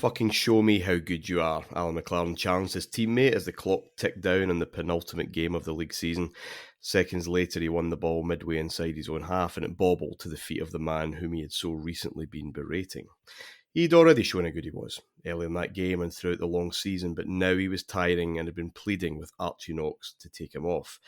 fucking show me how good you are, Alan McLaren challenged his teammate as the clock ticked down in the penultimate game of the league season. Seconds later, he won the ball midway inside his own half, and it bobbled to the feet of the man whom he had so recently been berating. He'd already shown how good he was early in that game and throughout the long season, but now he was tiring and had been pleading with Archie Knox to take him off.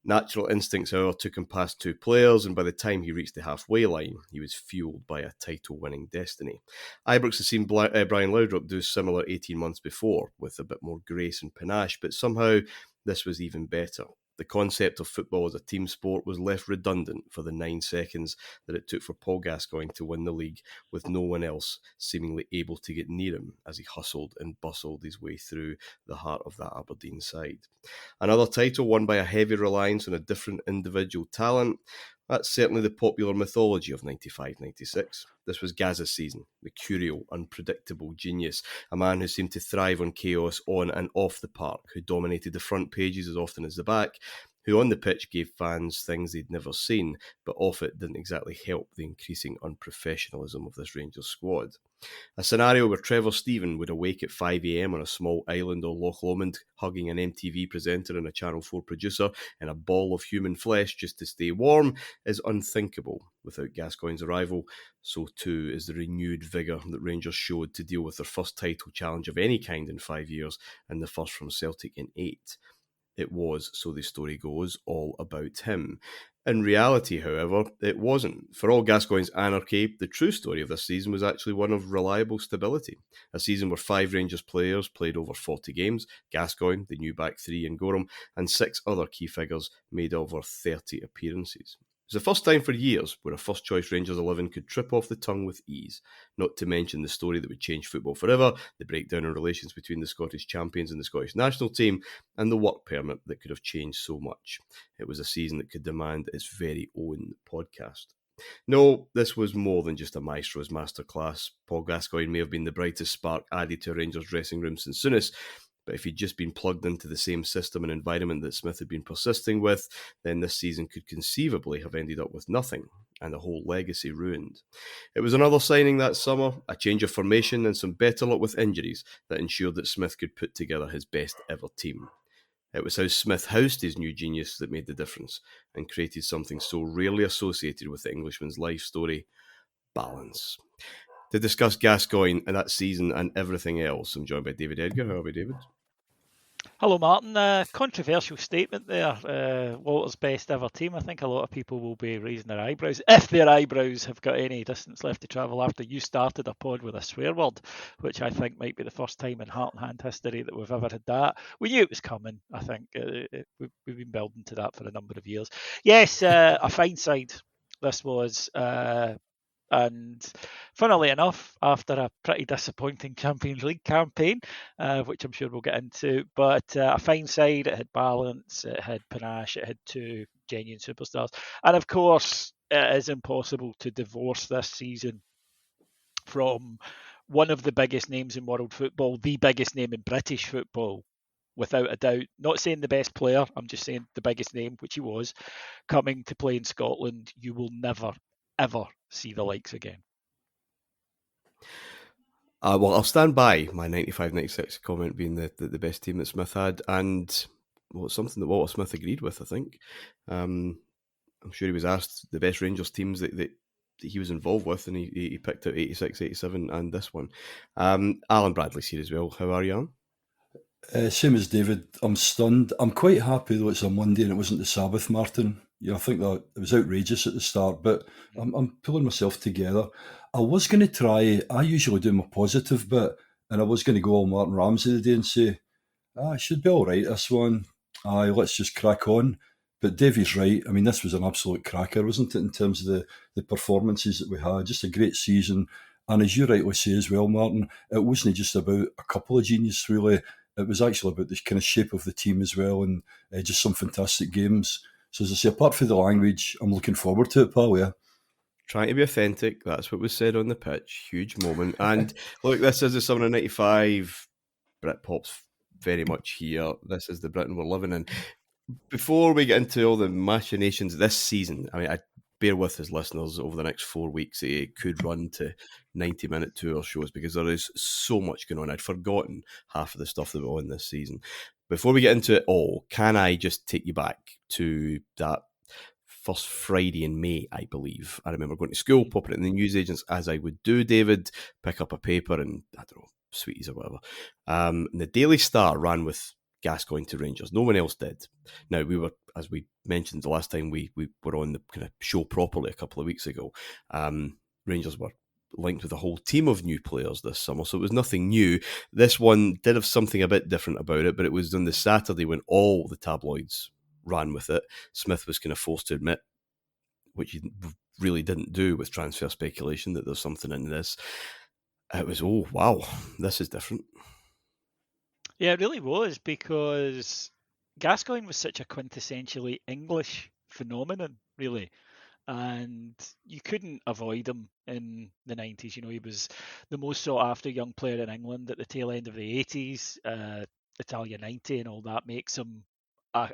Natural instincts, however, took him past two players, and by the time he reached the halfway line, he was fueled by a title-winning destiny. Ibrox had seen Brian Laudrup do similar 18 months before, with a bit more grace and panache, but somehow this was even better. The concept of football as a team sport was left redundant for the 9 seconds that it took for Paul Gascoigne to win the league, with no one else seemingly able to get near him as he hustled and bustled his way through the heart of that Aberdeen side. Another title won by a heavy reliance on a different individual talent. That's certainly the popular mythology of 95-96. This was Gazza's season, the curial, unpredictable genius, a man who seemed to thrive on chaos on and off the park, who dominated the front pages as often as the back, who on the pitch gave fans things they'd never seen, but off it didn't exactly help the increasing unprofessionalism of this Rangers squad. A scenario where Trevor Stephen would awake at 5 a.m. on a small island or Loch Lomond, hugging an MTV presenter and a Channel 4 producer in a ball of human flesh just to stay warm, is unthinkable without Gascoigne's arrival. So too is the renewed vigour that Rangers showed to deal with their first title challenge of any kind in 5 years, and the first from Celtic in 8. It was, so the story goes, all about him. In reality, however, it wasn't. For all Gascoigne's anarchy, the true story of this season was actually one of reliable stability. A season where 5 Rangers players played over 40 games, Gascoigne, the new back 3 in Gorham, and 6 other key figures made over 30 appearances. It was the first time for years where a first-choice Rangers 11 could trip off the tongue with ease, not to mention the story that would change football forever, the breakdown in relations between the Scottish champions and the Scottish national team, and the work permit that could have changed so much. It was a season that could demand its very own podcast. No, this was more than just a maestro's masterclass. Paul Gascoigne may have been the brightest spark added to a Rangers dressing room since Souness, but if he'd just been plugged into the same system and environment that Smith had been persisting with, then this season could conceivably have ended up with nothing, and the whole legacy ruined. It was another signing that summer, a change of formation and some better luck with injuries that ensured that Smith could put together his best ever team. It was how Smith housed his new genius that made the difference and created something so rarely associated with the Englishman's life story: balance. To discuss Gascoigne and that season and everything else, I'm joined by David Edgar. How are we, David? Hello, Martin. Controversial statement there. Walter's best ever team. I think a lot of people will be raising their eyebrows, if their eyebrows have got any distance left to travel after you started a pod with a swear word, which I think might be the first time in Heart and Hand history that we've ever had that. We knew it was coming, I think. We've been building to that for a number of years. Yes, a fine side this was. And funnily enough, after a pretty disappointing Champions League campaign, which I'm sure we'll get into, but a fine side, it had balance, it had panache, it had 2 genuine superstars. And of course, it is impossible to divorce this season from one of the biggest names in world football, the biggest name in British football, without a doubt. Not saying the best player, I'm just saying the biggest name, which he was, coming to play in Scotland. You will never, ever see the likes again. Well, I'll stand by my 95-96 comment being the best team that Smith had, and well, it's something that Walter Smith agreed with, I think. I'm sure he was asked the best Rangers teams that he was involved with, and he picked out 86, 87 and this one. Alan Bradley's here as well. How are you, Alan? Same as David, I'm stunned. I'm quite happy though it's a Monday and it wasn't the Sabbath, Martyn. I think that it was outrageous at the start, but I'm pulling myself together. I was going to try, I usually do my positive bit, and I was going to go all Martin Ramsey today and say, it should be all right, this one. Let's just crack on. But Davey's right. I mean, this was an absolute cracker, wasn't it, in terms of the performances that we had. Just a great season. And as you rightly say as well, Martin, it wasn't just about a couple of geniuses, really. It was actually about the kind of shape of the team as well, and just some fantastic games. So as I say, apart from the language, I'm looking forward to it, pal, yeah. Trying to be authentic, that's what was said on the pitch. Huge moment. And look, this is the summer of 95. Britpop's very much here. This is the Britain we're living in. Before we get into all the machinations this season, I mean, bear with us, listeners, over the next 4 weeks. It could run to 90-minute 2-hour shows because there is so much going on. I'd forgotten half of the stuff that we're on this season. Before we get into it all, can I just take you back to that first Friday in May, I believe. I remember going to school, popping it in the newsagents as I would do, David, pick up a paper and, I don't know, sweeties or whatever. And the Daily Star ran with Gascoigne to Rangers. No one else did. Now, we were, as we mentioned the last time we were on the kind of show properly a couple of weeks ago, Rangers were linked with a whole team of new players this summer, so it was nothing new. This one did have something a bit different about it, but it was on the Saturday when all the tabloids ran with it. Smith was kind of forced to admit, which he really didn't do with transfer speculation, that there's something in this. It was, oh, wow, this is different. Yeah, it really was, because Gascoigne was such a quintessentially English phenomenon, really. And you couldn't avoid him in the 90s. You know, he was the most sought after young player in England at the tail end of the 80s. Italia 90 and all that makes him a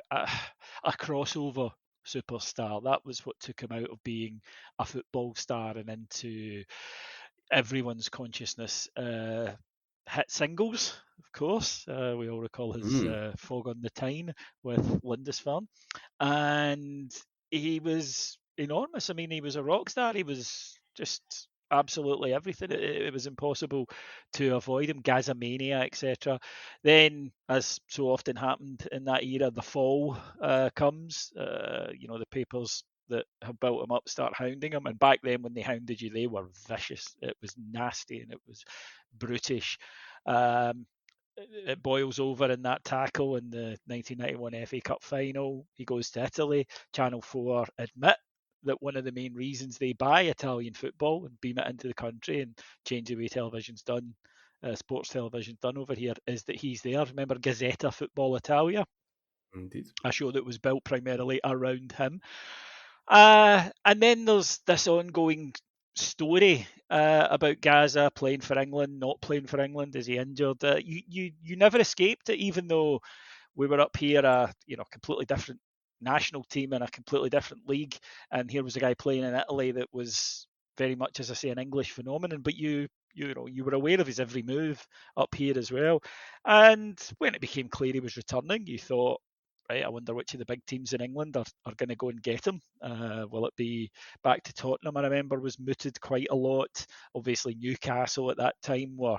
crossover superstar. That was what took him out of being a football star and into everyone's consciousness. Hit singles, of course. We all recall his Fog on the Tyne with Lindisfarne. And he was enormous. I mean, he was a rock star. He was just absolutely everything. It was impossible to avoid him. Gazza mania, etc. Then, as so often happened in that era, the fall comes. The papers that have built him up start hounding him. And back then, when they hounded you, they were vicious. It was nasty and it was brutish. It boils over in that tackle in the 1991 FA Cup final. He goes to Italy. Channel 4 admit that one of the main reasons they buy Italian football and beam it into the country and change the way television's done, sports television's done over here, is that he's there. Remember Gazza Football Italia? Indeed. A show that was built primarily around him. And then there's this ongoing story about Gazza playing for England, not playing for England. Is he injured? You never escaped it, even though we were up here, completely different national team in a completely different league, and here was a guy playing in Italy that was very much, as I say, an English phenomenon. But you were aware of his every move up here as well. And when it became clear he was returning, you thought, right, I wonder which of the big teams in England are going to go and get him. Will it be back to Tottenham? I remember was mooted quite a lot. Obviously, Newcastle at that time were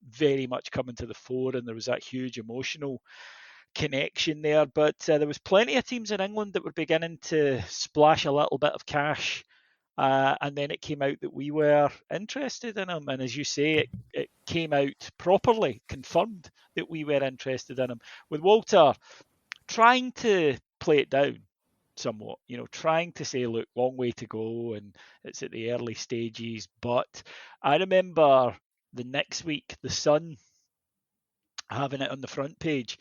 very much coming to the fore, and there was that huge emotional connection there. But there was plenty of teams in England that were beginning to splash a little bit of cash. And then it came out that we were interested in him. And as you say, it came out properly, confirmed that we were interested in him. With Walter trying to play it down somewhat, trying to say, look, long way to go and it's at the early stages. But I remember the next week, The Sun having it on the front page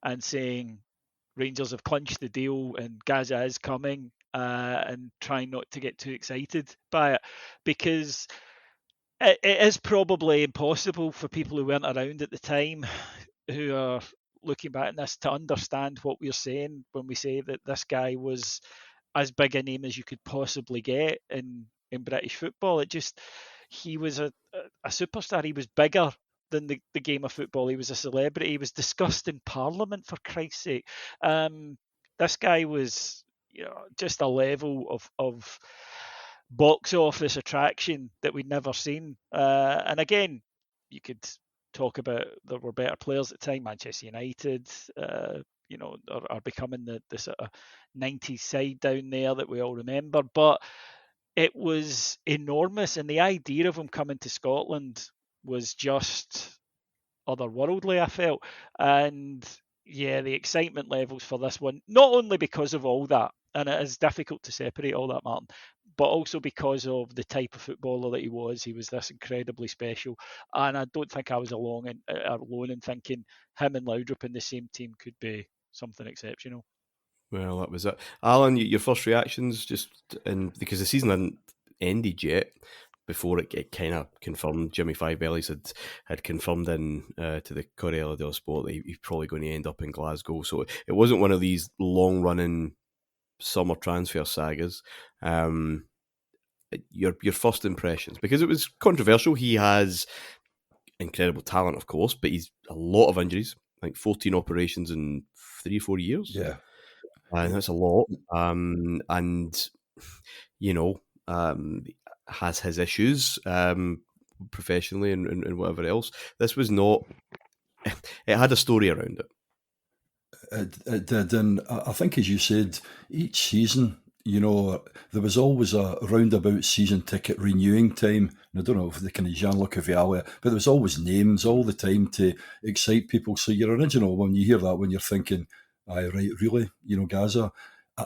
and saying Rangers have clinched the deal and Gazza is coming, and trying not to get too excited by it, because it is probably impossible for people who weren't around at the time, who are looking back at this, to understand what we're saying when we say that this guy was as big a name as you could possibly get in British football. He was a superstar. He was bigger than the game of football. He was a celebrity. He was discussed in Parliament, for Christ's sake. This guy was, just a level of box office attraction that we'd never seen. And again, you could talk about there were better players at the time. Manchester United, are becoming the sort of 90s side down there that we all remember. But it was enormous, and the idea of him coming to Scotland was just otherworldly, I felt. And yeah, the excitement levels for this one, not only because of all that, and it is difficult to separate all that, Martin, but also because of the type of footballer that he was. He was this incredibly special, and I don't think I was alone in thinking him and Laudrup in the same team could be something exceptional. Well, that was it. Alan, your first reactions, because the season hadn't ended yet, before it kind of confirmed. Jimmy Five Bellies had confirmed in to the Corriere dello Sport that he's probably going to end up in Glasgow. So it wasn't one of these long-running summer transfer sagas. your first impressions, because it was controversial. He has incredible talent, of course, but he's a lot of injuries, like 14 operations in 3-4 years. Yeah. And that's a lot. And, has his issues professionally and whatever else. This was not, it had a story around it. It did, and I think, as you said, each season, there was always a roundabout season ticket renewing time. And I don't know if the kind of Jean-Luc Vialli, but there was always names all the time to excite people. So your original, when you hear that, when you're thinking, aye, right, really, Gazza.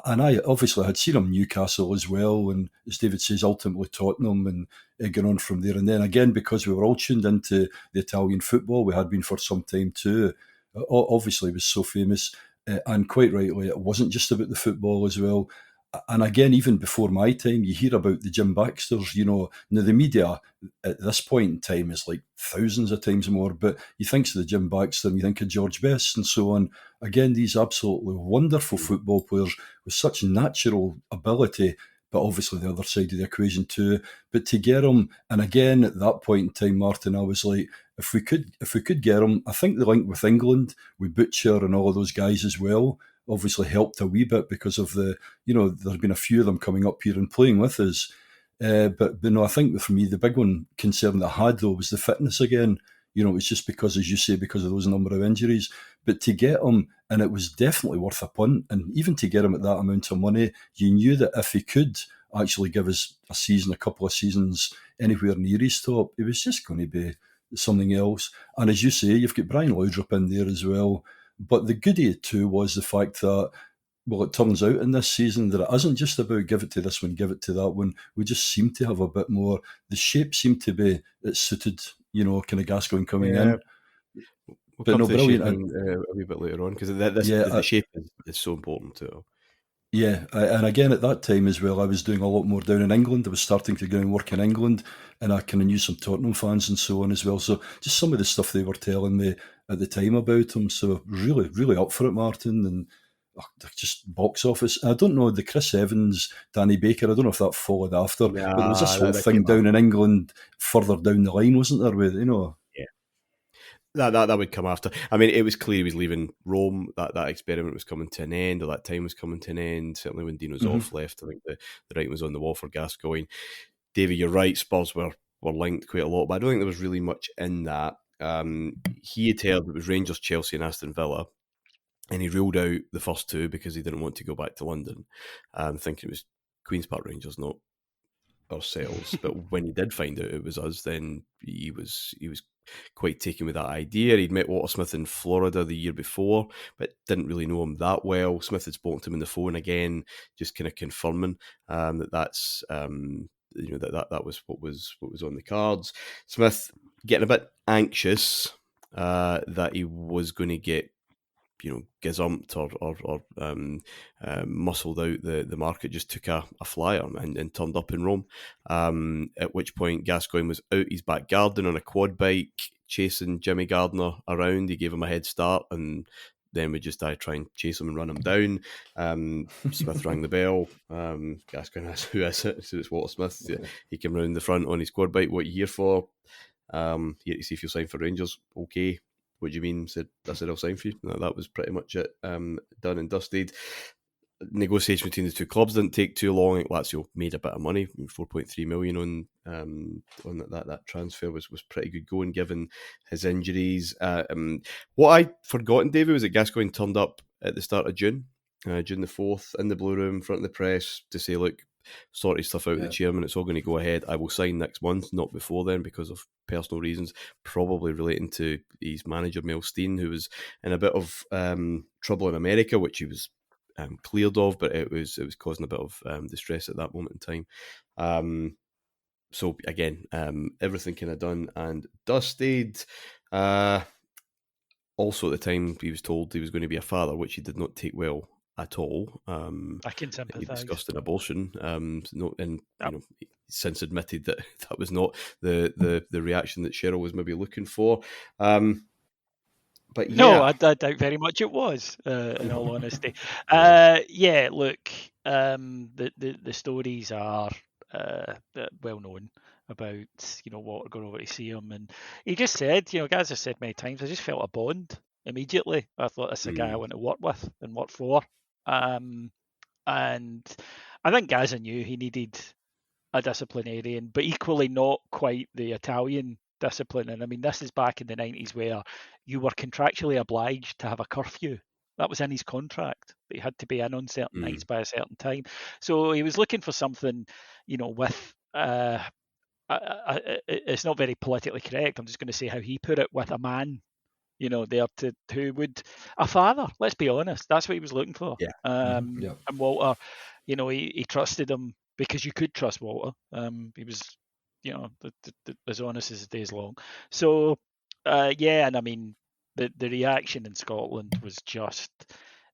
And I obviously had seen him Newcastle as well, and as David says, ultimately Tottenham, and going on from there. And then again, because we were all tuned into the Italian football, we had been for some time too. Obviously was so famous, and quite rightly, it wasn't just about the football as well. And again, even before my time, you hear about the Jim Baxters. Now the media at this point in time is like thousands of times more, but you think of the Jim Baxter, and you think of George Best and so on. Again, these absolutely wonderful football players with such natural ability, but obviously the other side of the equation too. But to get them, and again at that point in time, Martyn, I was like, if we could get them, I think the link with England, with Butcher and all of those guys as well, obviously helped a wee bit because of there's been a few of them coming up here and playing with us. But no, I think for me, the big one concern that I had though was the fitness again. It was just because, as you say, because of those number of injuries. But to get him, and it was definitely worth a punt, and even to get him at that amount of money, you knew that if he could actually give us a couple of seasons anywhere near his top, it was just going to be something else. And as you say, you've got Brian Laudrup in there as well. But the goodie too was the fact that, well, it turns out in this season that it isn't just about give it to this one, give it to that one. We just seem to have a bit more. The shape seemed to be it suited, kind of Gascoigne coming in. We'll come to the shape a wee bit later on, because the shape is so important too. Yeah, and again at that time as well, I was doing a lot more down in England. I was starting to go and work in England, and I kind of knew some Tottenham fans and so on as well. So just some of the stuff they were telling me at the time about him. So really, really up for it, Martyn, and just box office. I don't know, the Chris Evans, Danny Baker, I don't know if that followed after, but there was this whole thing down in England further down the line, wasn't there? With That would come after. I mean, it was clear he was leaving Rome. That experiment was coming to an end, or that time was coming to an end. Certainly when Dino Zoff left, I think the writing was on the wall for Gascoigne. David, you're right, Spurs were linked quite a lot, but I don't think there was really much in that. He had heard it was Rangers, Chelsea and Aston Villa, and he ruled out the first two because he didn't want to go back to London, thinking it was Queen's Park Rangers, not ourselves. But when he did find out it was us, then he was quite taken with that idea. He'd met Walter Smith in Florida the year before, but didn't really know him that well. Smith had spoken to him on the phone again, just kind of confirming that's that was what was on the cards. Smith getting a bit anxious that he was going to get gazumped or muscled out the market, just took a flyer and turned up in Rome. At which point Gascoigne was out his back garden on a quad bike chasing Jimmy Gardner around. He gave him a head start, and then we just try and chase him and run him down. Smith rang the bell. Gascoigne asked, who is it? So it's Walter Smith. Yeah. He came round the front on his quad bike. What are you here for? Here to see if you'll sign for Rangers. Okay. What do you mean? I said I'll sign for you. No, that was pretty much it. Done and dusted. Negotiation between the two clubs didn't take too long. Lazio made a bit of money, 4.3 million on that transfer was pretty good going given his injuries. What I'd forgotten, David, was that Gascoigne turned up at the start of June the 4th, in the Blue Room, in front of the press, to say, look, sort his stuff out with the chairman, it's all going to go ahead. I will sign next month, not before then, because of personal reasons, probably relating to his manager Mel Steen, who was in a bit of trouble in America, which he was cleared of, but it was causing a bit of distress at that moment in time. So again, everything kind of done and dusted. Also at the time, he was told he was going to be a father, which he did not take well at all. I can sympathise. He discussed an abortion, since admitted that that was not the reaction that Cheryl was maybe looking for. But yeah. No, I doubt very much it was, in all honesty. Look, the stories are well known about, Walter going over to see him, and he just said, Gazza said many times, I just felt a bond immediately. I thought this is a guy I want to work with and work for, and I think Gazza knew he needed a disciplinarian, but equally not quite the Italian discipline. And I mean, this is back in the 90s where you were contractually obliged to have a curfew. That was in his contract. He had to be in on certain nights by a certain time. So he was looking for something, with it's not very politically correct. I'm just going to say how he put it, with a man, there who would, a father. Let's be honest, that's what he was looking for. Yeah. And Walter, he trusted him because you could trust Walter. He was, as honest as his days long. So, and I mean, the reaction in Scotland was just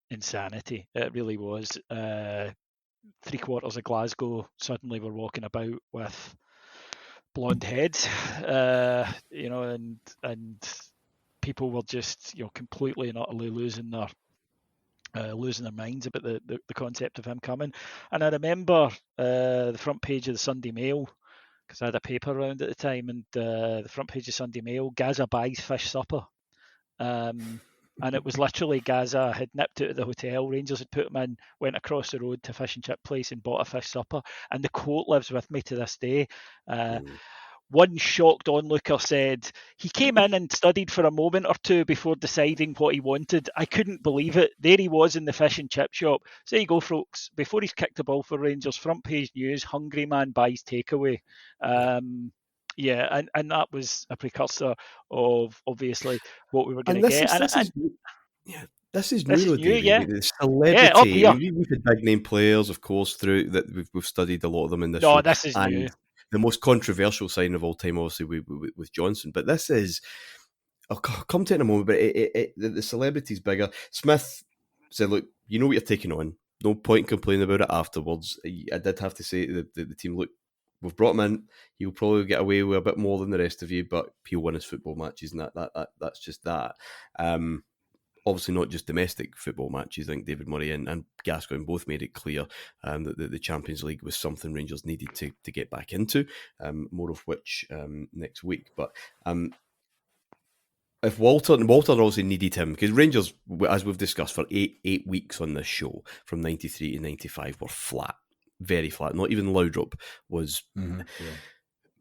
insanity. It really was. 3/4 of Glasgow suddenly were walking about with blonde heads, and people were just, completely and utterly losing their minds about the concept of him coming. And I remember the front page of the Sunday Mail, because I had a paper around at the time, and the front page of Sunday Mail, Gazza buys fish supper. And it was literally Gazza had nipped out of the hotel, Rangers had put him in, went across the road to a fish and chip place and bought a fish supper. And the quote lives with me to this day. One shocked onlooker said, he came in and studied for a moment or two before deciding what he wanted. I couldn't believe it. There he was in the fish and chip shop. So there you go, folks. Before he's kicked the ball for Rangers, front page news, hungry man buys takeaway. And that was a precursor of, obviously, what we were going to get. This is new, yeah. The celebrity. We've had big name players, of course, through that. We've studied a lot of them in this show. This is new. The most controversial sign of all time, obviously, with Johnson. But this is, I'll come to it in a moment, but the celebrity's bigger. Smith said, look, you know what you're taking on. No point complaining about it afterwards. I did have to say to the team, look, we've brought him in. He'll probably get away with a bit more than the rest of you, but he'll win his football matches, and that's just that. Obviously, not just domestic football matches. I think David Murray and Gascoigne both made it clear that the Champions League was something Rangers needed to get back into. More of which next week. But if Walter obviously needed him, because Rangers, as we've discussed, for eight weeks on this show, from 93 to 95, were flat. Very flat. Not even Laudrup was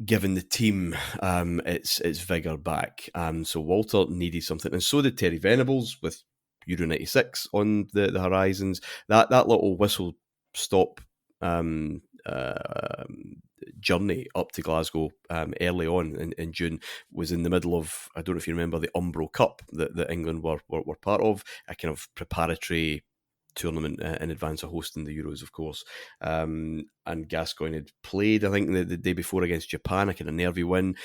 giving the team its vigour back. So Walter needed something, and so did Terry Venables with Euro 96 on the horizons. That little whistle stop journey up to Glasgow early on in June was in the middle of, I don't know if you remember, the Umbro Cup that England were part of, a kind of preparatory tournament in advance of hosting the Euros, of course. And Gascoigne had played, I think, the day before against Japan, a kind of nervy win.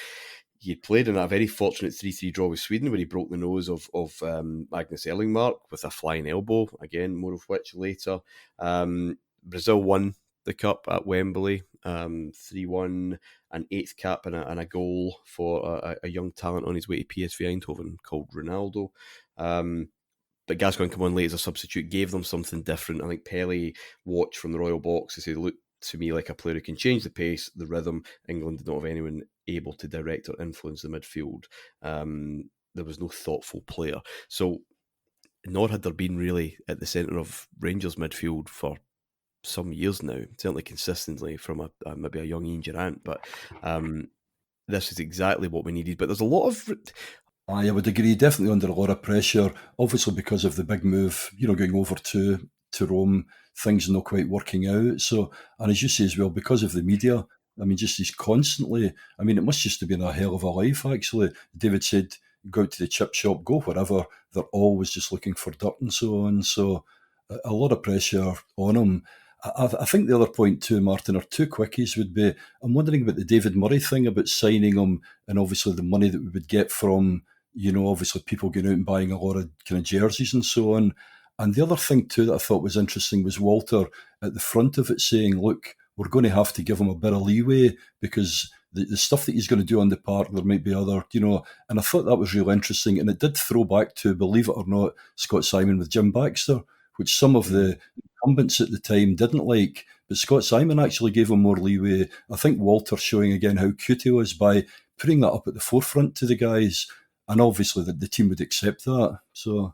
He had played in a very fortunate 3-3 draw with Sweden, where he broke the nose of Magnus Ellingmark with a flying elbow. Again, more of which later. Brazil won the cup at Wembley, 3-1, an eighth cap and a goal for a young talent on his way to PSV Eindhoven called Ronaldo. But Gascoigne come on late as a substitute, gave them something different. I think Pelé watched from the Royal Box and said, look to me like a player who can change the pace, the rhythm. England did not have anyone able to direct or influence the midfield. There was no thoughtful player. So nor had there been really at the centre of Rangers midfield for some years now, certainly consistently from maybe a young Ian Durrant. But this is exactly what we needed. But there's a lot of... I would agree, definitely under a lot of pressure, obviously because of the big move, going over to Rome, things not quite working out. So, and as you say as well, because of the media, I mean, just he's constantly, I mean, it must just have been a hell of a life, actually. David said, go out to the chip shop, go wherever, they're always just looking for dirt and so on. So, a lot of pressure on him. I think the other point too, Martyn, or two quickies would be, I'm wondering about the David Murray thing, about signing him and obviously the money that we would get from, obviously people going out and buying a lot of kind of jerseys and so on. And the other thing too that I thought was interesting was Walter at the front of it saying, look, we're going to have to give him a bit of leeway because the stuff that he's going to do on the park, there might be other, and I thought that was really interesting. And it did throw back to, believe it or not, Scott Simon with Jim Baxter, which some of the incumbents at the time didn't like, But Scott Simon actually gave him more leeway. I think Walter's showing again how cute he was by putting that up at the forefront to the guys, and obviously the team would accept that. So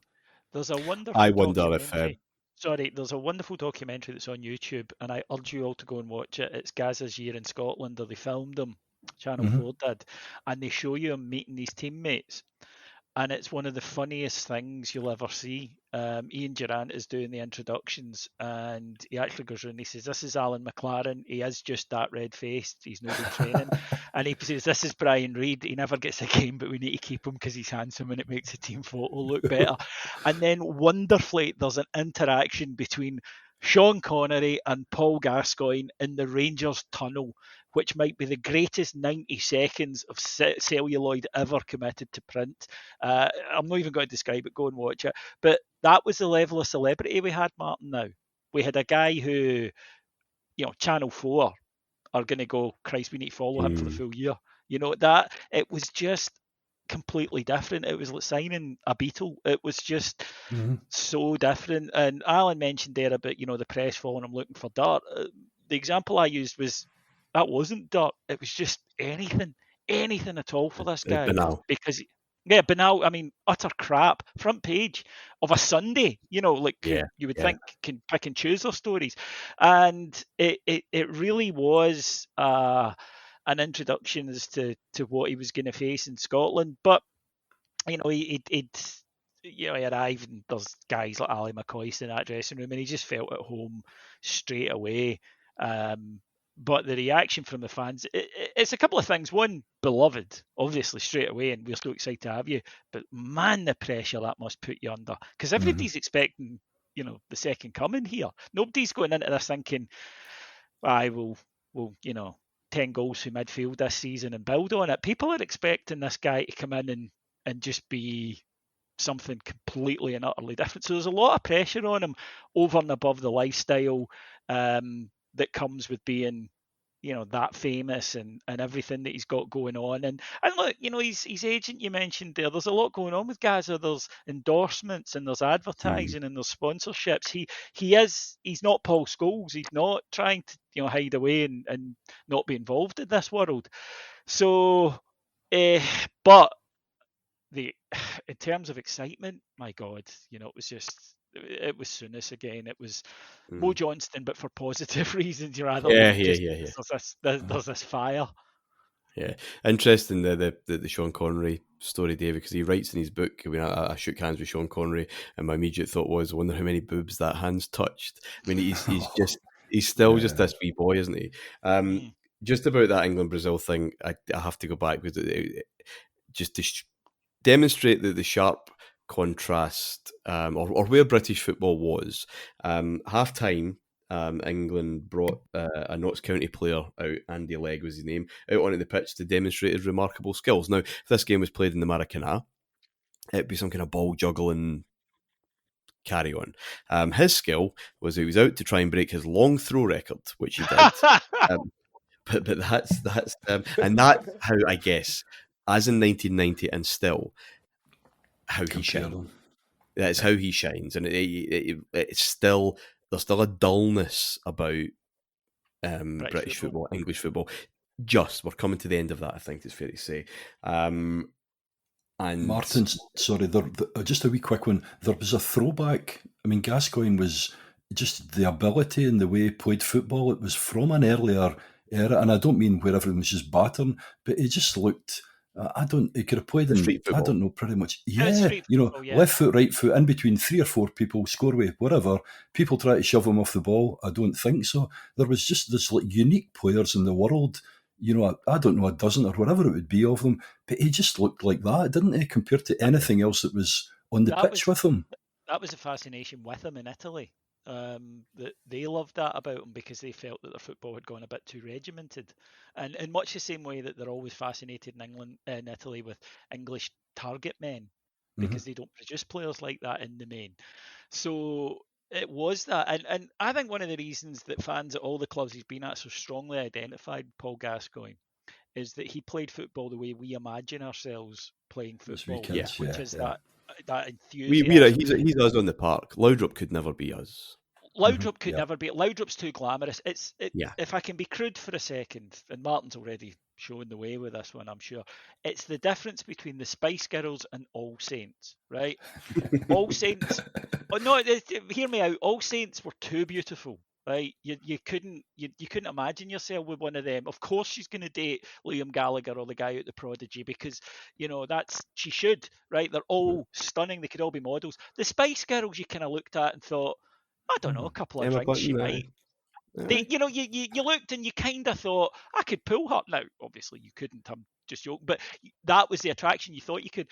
there's a wonderful I wonder if documentary. There's a wonderful documentary that's on YouTube, and I urge you all to go and watch it. It's Gazza's year in Scotland, or they filmed him. Channel 4 did, and they show you him meeting his teammates. And it's one of the funniest things you'll ever see. Ian Durant is doing the introductions, and he actually goes around and he says, "This is Alan McLaren. He is just that red-faced. He's not been training." And he says, "This is Brian Reid. He never gets a game, but we need to keep him because he's handsome and it makes the team photo look better." And then wonderfully, there's an interaction between Sean Connery and Paul Gascoigne in the Rangers tunnel, which might be the greatest 90 seconds of celluloid ever committed to print. I'm not even going to describe it. Go and watch it. But that was the level of celebrity we had, Martyn, now. We had a guy who, Channel 4 are going to go, "Christ, we need to follow him for the full year." That it was just completely different. It was like signing a Beatle. It was just so different. And Alan mentioned there about, the press following him looking for dirt. The example I used was, that wasn't dirt. It was just anything at all for this guy. Banal. Because, banal. I mean, utter crap. Front page of a Sunday, you would think can pick and choose their stories. And it really was an introduction as to what he was going to face in Scotland. But, he arrived and there's guys like Ali McCoist in that dressing room, and he just felt at home straight away. But the reaction from the fans, it's a couple of things. One, beloved, obviously, straight away, and we're so excited to have you. But man, the pressure that must put you under. Because everybody's expecting, the second coming here. Nobody's going into this thinking, I will 10 goals from midfield this season and build on it. People are expecting this guy to come in and just be something completely and utterly different. So there's a lot of pressure on him over and above the lifestyle that comes with being, that famous and everything that he's got going on. And look, his agent you mentioned there's a lot going on with Gazza. There's endorsements and there's advertising and there's sponsorships. He's not Paul Scholes. He's not trying to, hide away and not be involved in this world. So, but in terms of excitement, my God, it was Souness again. It was Mo Johnston, but for positive reasons. There's this fire. Yeah, interesting the Sean Connery story, David, because he writes in his book. I mean, I shook hands with Sean Connery, and my immediate thought was, I wonder how many boobs that hand's touched. I mean, he's still just this wee boy, isn't he? Just about that England-Brazil thing, I have to go back because just to demonstrate the sharp contrast or where British football was. Half-time, England brought a Notts County player out, Andy Legg was his name, out onto the pitch to demonstrate his remarkable skills. Now, if this game was played in the Maracanã, it'd be some kind of ball juggling carry on. His skill was he was out to try and break his long throw record, which he did. But that's and that's how, I guess, as in 1990 and still, how he shines. That's how he shines, and it's still, there's still a dullness about British football, English football. We're coming to the end of that, I think it's fair to say. And Martyn, sorry, just a wee quick one. There was a throwback. I mean, Gascoigne was just the ability and the way he played football. It was from an earlier era, and I don't mean where everyone was just battering, but he just looked. He could have played in street football. I don't know, pretty much. Left foot, right foot, in between 3 or 4 people, score away, whatever. People try to shove him off the ball. I don't think so. There was just this unique players in the world. I don't know, a dozen or whatever it would be of them, but he just looked like that, didn't he, compared to anything else that was on the pitch with him? That was a fascination with him in Italy. That they loved that about him because they felt that their football had gone a bit too regimented, and in much the same way that they're always fascinated in England and Italy with English target men because they don't produce players like that in the main. So it was that, and I think one of the reasons that fans at all the clubs he's been at so strongly identified Paul Gascoigne is that he played football the way we imagine ourselves playing football, which is that enthusiasm. He's us on the park. Laudrup could never be us. Laudrup could Yeah. never be. Laudrup's too glamorous. Yeah. If I can be crude for a second, and Martyn's already showing the way with this one, I'm sure. It's the difference between the Spice Girls and All Saints, right? All Saints. Oh no, hear me out. All Saints were too beautiful, right? You couldn't imagine yourself with one of them. Of course, she's going to date Liam Gallagher or the guy out the Prodigy because she should, right? They're all stunning. They could all be models. The Spice Girls, you kind of looked at and thought, I don't know, a couple of Emma drinks she Bunton, might. You looked and you kind of thought, I could pull her. Now, obviously, you couldn't. I'm just joking, but that was the attraction. You thought you could.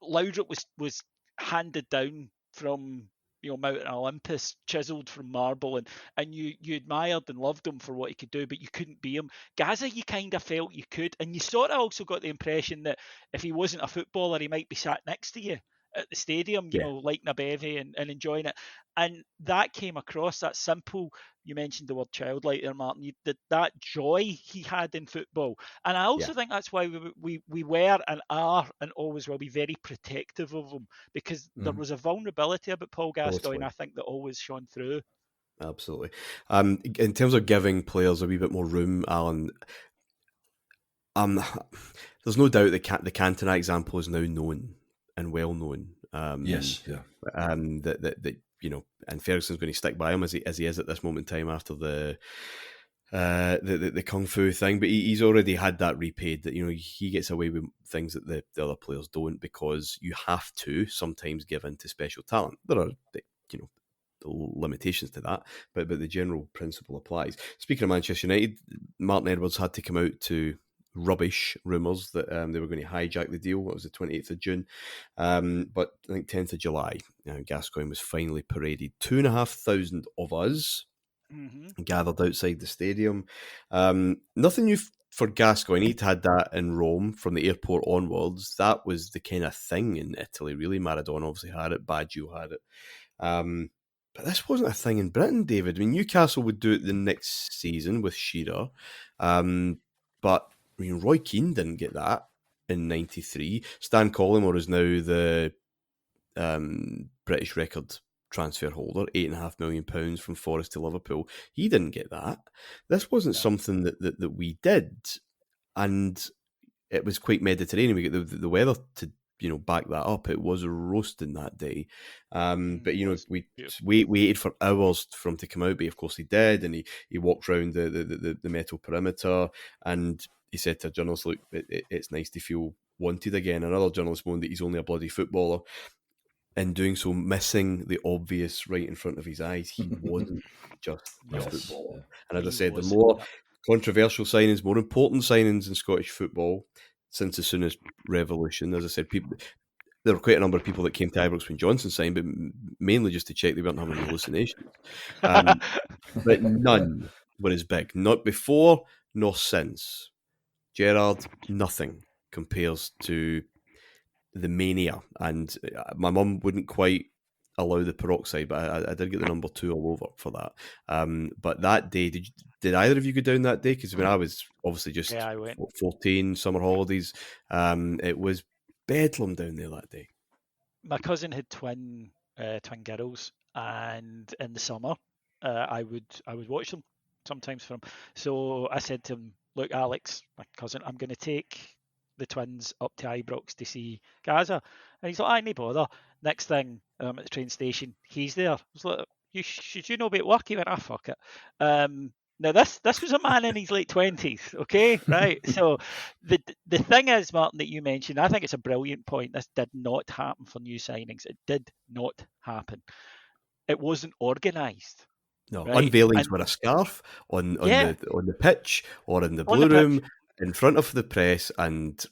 Laudrup was handed down from Mount Olympus, chiseled from marble, and you admired and loved him for what he could do, but you couldn't be him. Gazza, you kind of felt you could, and you sort of also got the impression that if he wasn't a footballer, he might be sat next to you at the stadium, lighting a bevy and enjoying it. And that came across, that simple, you mentioned the word childlike there, Martyn, that joy he had in football. And I also think that's why we were and are and always will be very protective of him, because there was a vulnerability about Paul Gascoigne, I think, that always shone through. Absolutely. In terms of giving players a wee bit more room, Alan, there's no doubt the Cantona example is now known and well known. Yes, yeah. That and Ferguson's going to stick by him as he is at this moment in time after the kung fu thing. But he's already had that repaid. That he gets away with things that the other players don't, because you have to sometimes give in to special talent. There are limitations to that, but the general principle applies. Speaking of Manchester United, Martyn Edwards had to come out to rubbish rumours that they were going to hijack the deal. It was the 28th of June. But I think 10th of July, Gascoigne was finally paraded. 2,500 of us gathered outside the stadium. Nothing new for Gascoigne. He'd had that in Rome from the airport onwards. That was the kind of thing in Italy, really. Maradona obviously had it. Baggio had it. But this wasn't a thing in Britain, David. I mean, Newcastle would do it the next season with Shearer. But Roy Keane didn't get that in '93. Stan Collymore is now the British record transfer holder, £8.5 million from Forest to Liverpool. He didn't get that. This wasn't something that we did, and it was quite Mediterranean. We get the weather to back that up. It was roasting that day, but we waited for hours for him to come out. But of course he did, and he walked around the metal perimeter, and he said to a journalist, "Look, it's nice to feel wanted again." Another journalist moaned that he's only a bloody footballer. In doing so, missing the obvious right in front of his eyes. He wasn't just a footballer. And as I said, the more controversial signings, more important signings in Scottish football since the Souness Revolution. As I said, there were quite a number of people that came to Ibrox when Johnson signed, but mainly just to check they weren't having hallucinations. But none were as big. Not before, nor since. Gerrard, nothing compares to the mania. And my mum wouldn't quite allow the peroxide, but I did get the number 2 all over for that. But that day, did either of you go down that day? Because when I was obviously just 14, summer holidays, it was bedlam down there that day. My cousin had twin girls, and in the summer, I would watch them sometimes from. So I said to him, "Look, Alex, my cousin, I'm going to take the twins up to Ibrox to see Gazza." And he's like, no bother. Next thing, at the train station, he's there. I was like, should you know be at work? He went, fuck it. Now this was a man in his late 20s, okay, right? So the thing is, Martyn, that you mentioned, I think it's a brilliant point. This did not happen for new signings. It did not happen. It wasn't organised. No, right? Unveilings were a scarf on the pitch or in the blue room in front of the press, and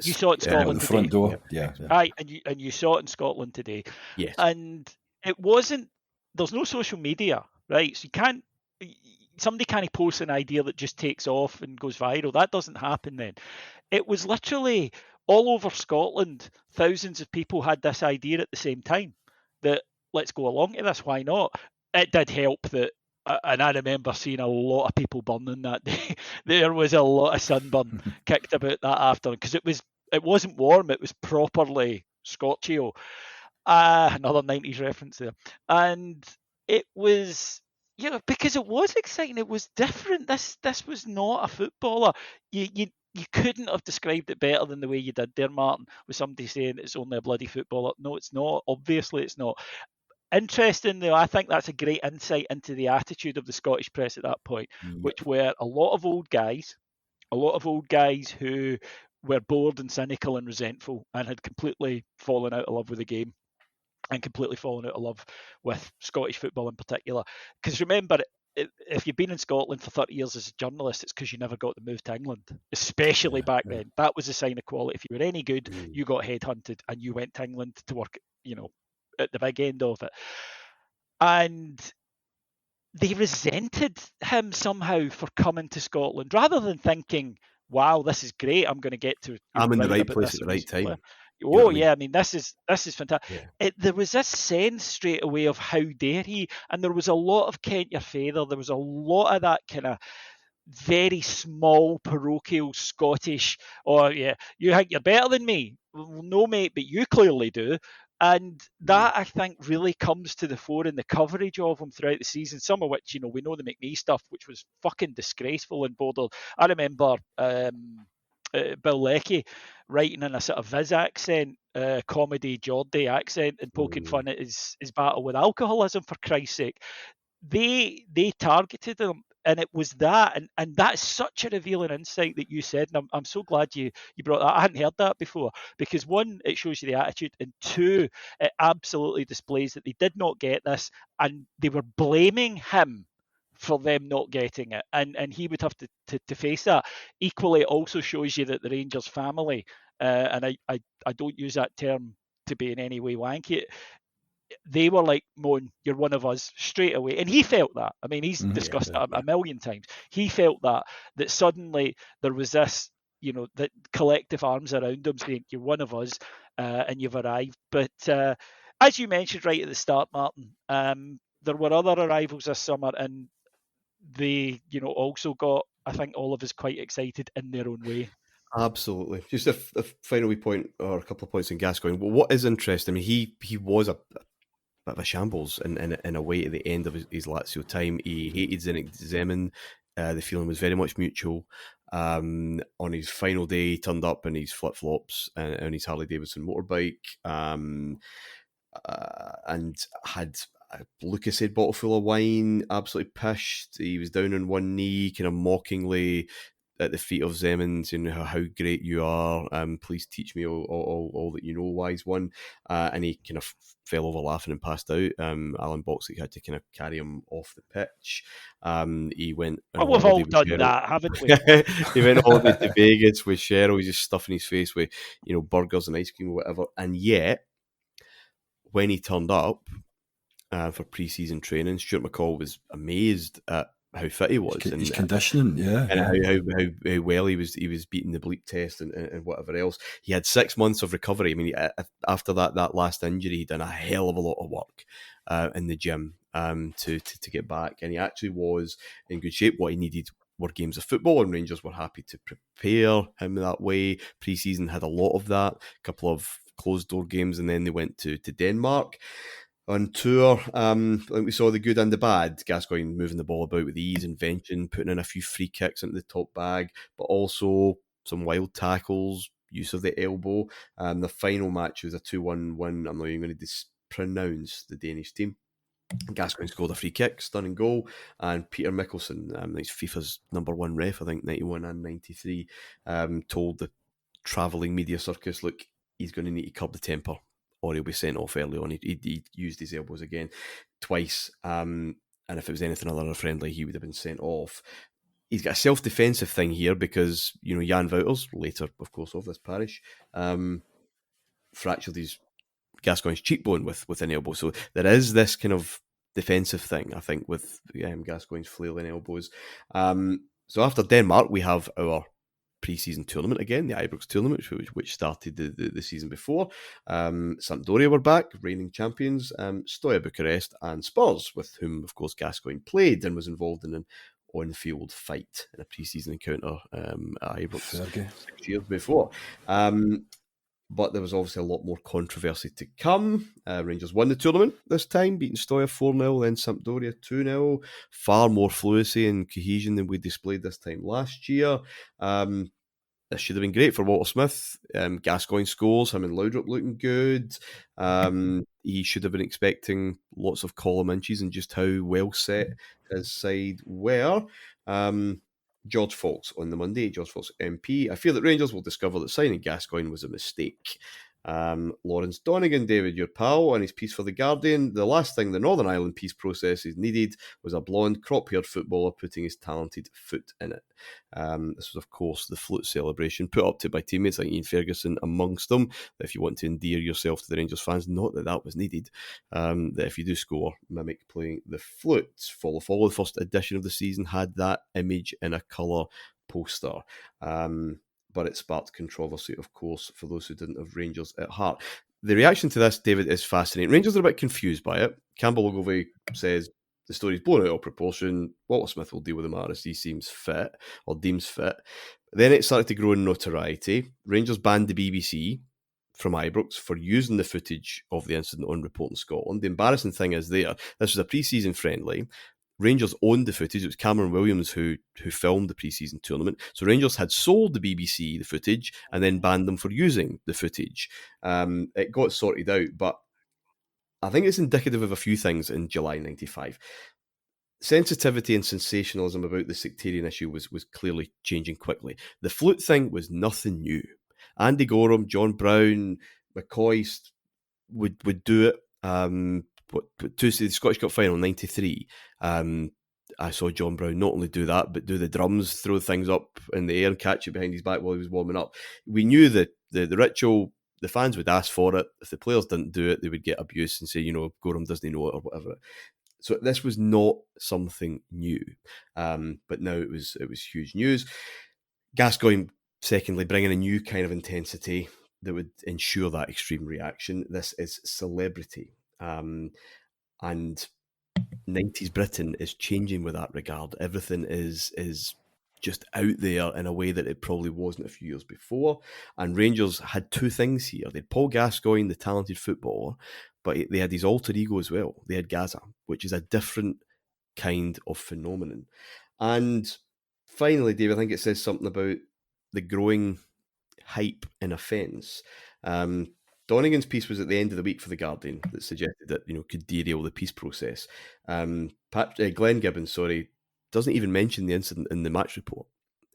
you saw it in Scotland the front door. Yeah. Right, and you saw it in Scotland today. Yes. And it wasn't. There's no social media, right? So you can't. Somebody can't post an idea that just takes off and goes viral. That doesn't happen then. It was literally all over Scotland. Thousands of people had this idea at the same time that let's go along to this. Why not? It did help that, and I remember seeing a lot of people burning that day. There was a lot of sunburn kicked about that afternoon because it wasn't warm. It was properly Scotchio. Another 90s reference there. And it was, because it was exciting. It was different. This was not a footballer. You couldn't have described it better than the way you did there, Martyn, with somebody saying it's only a bloody footballer. No, it's not. Obviously, it's not. Interesting, though, I think that's a great insight into the attitude of the Scottish press at that point, which were a lot of old guys who were bored and cynical and resentful and had completely fallen out of love with the game and completely fallen out of love with Scottish football in particular. Because remember, if you've been in Scotland for 30 years as a journalist, it's because you never got to move to England, especially back then. That was a sign of quality. If you were any good, you got headhunted and you went to England to work, at the big end of it. And they resented him somehow for coming to Scotland, rather than thinking, wow, this is great, I'm going to get to I'm in the right place at the right time. Oh, yeah, I mean, this is fantastic. Yeah. There was this sense straight away of how dare he, and there was a lot of Kent your father, there was a lot of that kind of very small parochial Scottish, you think you're better than me? Well, no, mate, but you clearly do. And that, I think, really comes to the fore in the coverage of him throughout the season, some of which, we know the McNee stuff, which was fucking disgraceful and border. I remember Bill Leckie writing in a sort of Viz accent, comedy Geordie accent, and poking fun at his battle with alcoholism, for Christ's sake. They targeted him, and it was that, and that's such a revealing insight that you said, and I'm so glad you brought that. I hadn't heard that before, because one, it shows you the attitude, and two, it absolutely displays that they did not get this, and they were blaming him for them not getting it, and he would have to face that. Equally, it also shows you that the Rangers family, and I don't use that term to be in any way wanky, they were like, Moan, you're one of us, straight away. And he felt that. I mean, he's discussed that a million times. He felt that suddenly there was this, that collective arms around him saying, you're one of us, and you've arrived. But as you mentioned right at the start, Martyn, there were other arrivals this summer, and they, also got, I think, all of us quite excited in their own way. Absolutely. Just a final wee point, or a couple of points in Gascoigne. Well, what is interesting, I mean, he was a bit of a shambles in a way at the end of his Lazio time. He hated Zenit Zeman. The feeling was very much mutual. On his final day, he turned up in his flip-flops and his Harley Davidson motorbike, and had a Lucasade bottle full of wine, absolutely pissed. He was down on one knee, kind of mockingly at the feet of Zeman, saying how great you are. Please teach me all that you know, wise one. And he kind of fell over laughing and passed out. Alan Boxley had to kind of carry him off the pitch. He went. We've all done that, haven't we? He went all the way to Vegas with Cheryl. He's just stuffing his face with burgers and ice cream or whatever. And yet, when he turned up for pre-season training, Stuart McCall was amazed at how fit he was, his conditioning, and how well he was beating the bleep test and whatever else. He had 6 months of recovery. I mean, after that last injury, he'd done a hell of a lot of work in the gym to get back, and he actually was in good shape. What he needed were games of football, and Rangers were happy to prepare him that way. Pre-season had a lot of that, a couple of closed door games, and then they went to Denmark on tour. I think we saw the good and the bad. Gascoigne moving the ball about with ease, invention, putting in a few free kicks into the top bag, but also some wild tackles, use of the elbow. The final match was a 2-1 win. I'm not even going to pronounce the Danish team. Gascoigne scored a free kick, stunning goal, and Peter Mickelson, he's FIFA's #1 ref, I think 91 and 93, told the travelling media circus, look, he's going to need to curb the temper, or he'll be sent off early on. He used his elbows again twice, and if it was anything other than a friendly, he would have been sent off. He's got a self-defensive thing here because, Jan Wouters, later, of course, of this parish, fractured his Gascoigne's cheekbone with an elbow. So there is this kind of defensive thing, I think, with Gascoigne's flailing elbows. So after Denmark, we have our pre-season tournament again, the Ibrox tournament, which started the season before. Sampdoria were back, reigning champions, Steaua Bucharest and Spurs, with whom, of course, Gascoigne played and was involved in an on-field fight in a pre-season encounter at Ibrox 6 years before. but there was obviously a lot more controversy to come. Rangers won the tournament this time, beating Stoya 4-0, then Sampdoria 2-0. Far more fluency and cohesion than we displayed this time last year. This should have been great for Walter Smith. Gascoigne scores, him and Laudrup looking good. He should have been expecting lots of column inches and just how well set his side were. George Fawkes on the Monday, George Fawkes MP. I fear that Rangers will discover that signing Gascoigne was a mistake. Lawrence Donegan, David, your pal, on his piece for The Guardian. The last thing the Northern Ireland peace process is needed was a blonde, crop-haired footballer putting his talented foot in it. This was, of course, the flute celebration put up to by teammates like Ian Ferguson amongst them. If you want to endear yourself to the Rangers fans, not that that was needed, that if you do score, mimic playing the flute. Follow, the first edition of the season had that image in a colour poster. But it sparked controversy, of course, for those who didn't have Rangers at heart. The reaction to this, David, is fascinating. Rangers are a bit confused by it. Campbell Ogilvie says the story's blown out of proportion. Walter Smith will deal with the matter as he seems fit or deems fit. Then it started to grow in notoriety. Rangers banned the BBC from Ibrox for using the footage of the incident on Reporting Scotland. The embarrassing thing is this was a pre-season friendly. Rangers owned the footage. It was Cameron Williams who filmed the pre-season tournament. So Rangers had sold the BBC the footage and then banned them for using the footage. It got sorted out, but I think it's indicative of a few things in July 95. Sensitivity and sensationalism about the sectarian issue was clearly changing quickly. The flute thing was nothing new. Andy Gorham, John Brown, McCoy would do it. Tuesday, the Scottish Cup final, 93, I saw John Brown not only do that, but do the drums, throw things up in the air and catch it behind his back while he was warming up. We knew that the ritual, the fans would ask for it. If the players didn't do it, they would get abuse and say, Gorham doesn't know it or whatever. So this was not something new. But now it was huge news. Gascoigne, secondly, bringing a new kind of intensity that would ensure that extreme reaction. This is celebrity. And 90s Britain is changing with that regard. Everything is just out there in a way that it probably wasn't a few years before. And Rangers had two things here. They had Paul Gascoigne, the talented footballer, but they had his alter ego as well. They had Gazza, which is a different kind of phenomenon. And finally, Dave, I think it says something about the growing hype in offence. Donegan's piece was at the end of the week for The Guardian that suggested that, could derail the peace process. Glenn Gibbons, doesn't even mention the incident in the match report.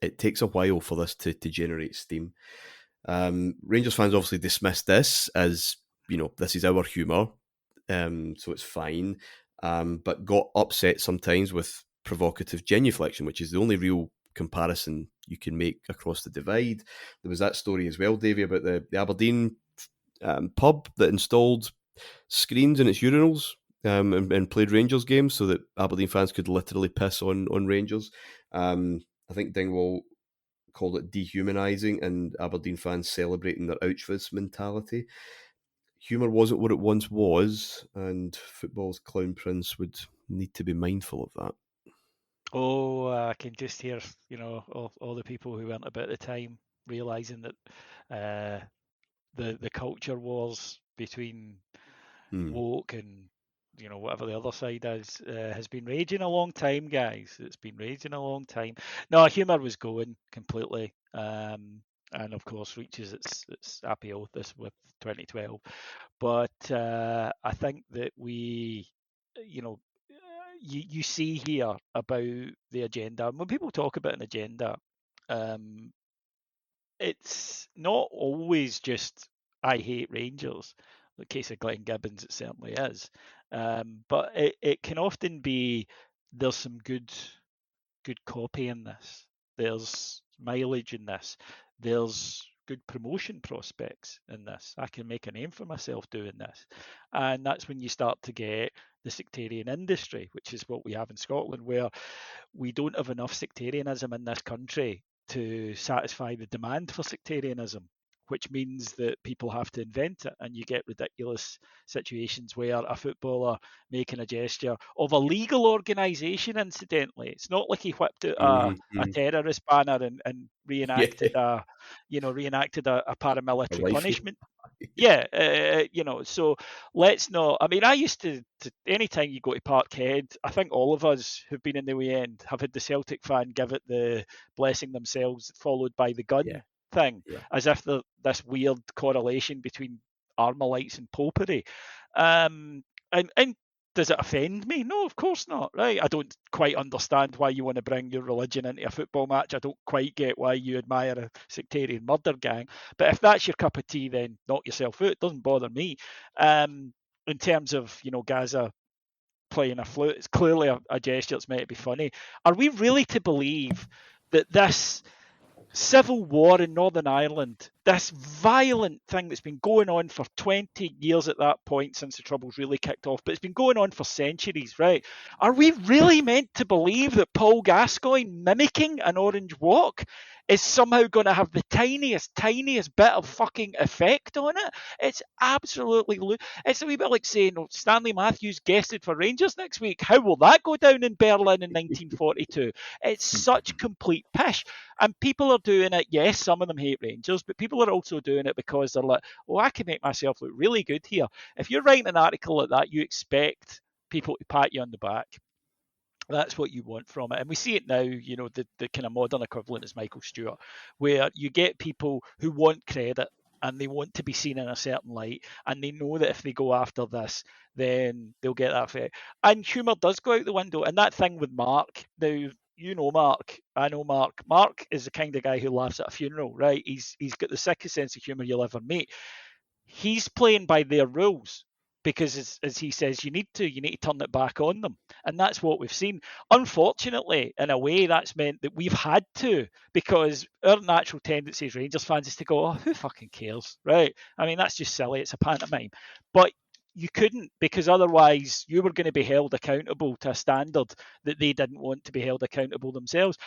It takes a while for this to generate steam. Rangers fans obviously dismissed this as, this is our humour, so it's fine, but got upset sometimes with provocative genuflection, which is the only real comparison you can make across the divide. There was that story as well, Davey, about the Aberdeen pub that installed screens in its urinals and played Rangers games so that Aberdeen fans could literally piss on Rangers. I think Dingwall called it dehumanising and Aberdeen fans celebrating their Auschwitz mentality. Humour wasn't what it once was, and football's clown prince would need to be mindful of that. Oh, I can just hear, all the people who weren't about the time realising that the culture wars between woke and whatever the other side is has been raging a long time, guys. It's been raging a long time. No, humour was going completely, and of course reaches its apotheosis with 2012. But I think that we, you see here about the agenda. And when people talk about an agenda, it's not always just I hate Rangers. In the case of Glenn Gibbons, it certainly is. But it can often be there's some good copy in this. There's mileage in this. There's good promotion prospects in this. I can make a name for myself doing this. And that's when you start to get the sectarian industry, which is what we have in Scotland, where we don't have enough sectarianism in this country to satisfy the demand for sectarianism, which means that people have to invent it, and you get ridiculous situations where a footballer making a gesture of a legal organisation, incidentally. It's not like he whipped out a terrorist banner and reenacted a paramilitary punishment. Yeah, so let's not. I mean, I used to anytime you go to Parkhead, I think all of us who've been in the weekend have had the Celtic fan give it the blessing themselves, followed by the gun thing, as if there's this weird correlation between Armalites and popery. And does it offend me? No, of course not, right? I don't quite understand why you want to bring your religion into a football match. I don't quite get why you admire a sectarian murder gang. But if that's your cup of tea, then knock yourself out. It doesn't bother me. In terms of, Gazza playing a flute, it's clearly a gesture that's meant to be funny. Are we really to believe that this civil war in Northern Ireland, this violent thing that's been going on for 20 years at that point since the Troubles really kicked off, but it's been going on for centuries, right? Are we really meant to believe that Paul Gascoigne mimicking an orange walk is somehow going to have the tiniest bit of fucking effect on it? It's absolutely... It's a wee bit like saying, Stanley Matthews guested for Rangers next week. How will that go down in Berlin in 1942? It's such complete pish. And people are doing it. Yes, some of them hate Rangers, but people are also doing it because they're like, I can make myself look really good here. If you're writing an article like that, you expect people to pat you on the back. That's what you want from it. And we see it now, the kind of modern equivalent is Michael Stewart, where you get people who want credit and they want to be seen in a certain light, and they know that if they go after this, then they'll get that effect. And humour does go out the window. And that thing with Mark, now, Mark. I know Mark. Mark is the kind of guy who laughs at a funeral, right? He's got the sickest sense of humour you'll ever meet. He's playing by their rules because, as he says, you need to turn it back on them, and that's what we've seen. Unfortunately, in a way, that's meant that we've had to, because our natural tendency as Rangers fans is to go, who fucking cares, right? I mean, that's just silly. It's a pantomime, but you couldn't, because otherwise you were going to be held accountable to a standard that they didn't want to be held accountable themselves.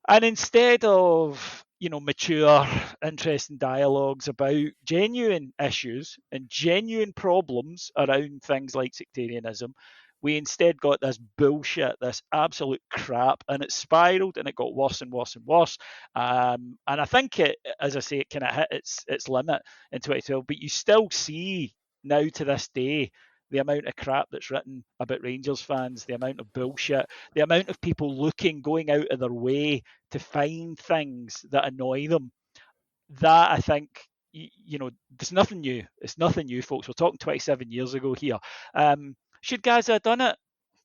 And instead of, mature, interesting dialogues about genuine issues and genuine problems around things like sectarianism, we instead got this bullshit, this absolute crap, and it spiraled and it got worse and worse and worse. And I think it, as I say, it kind of hit its limit in 2012, but you still see now to this day the amount of crap that's written about Rangers fans, the amount of bullshit, the amount of people going out of their way to find things that annoy them. That, I think, there's nothing new. It's nothing new, folks. We're talking 27 years ago here. Should Gazza have done it?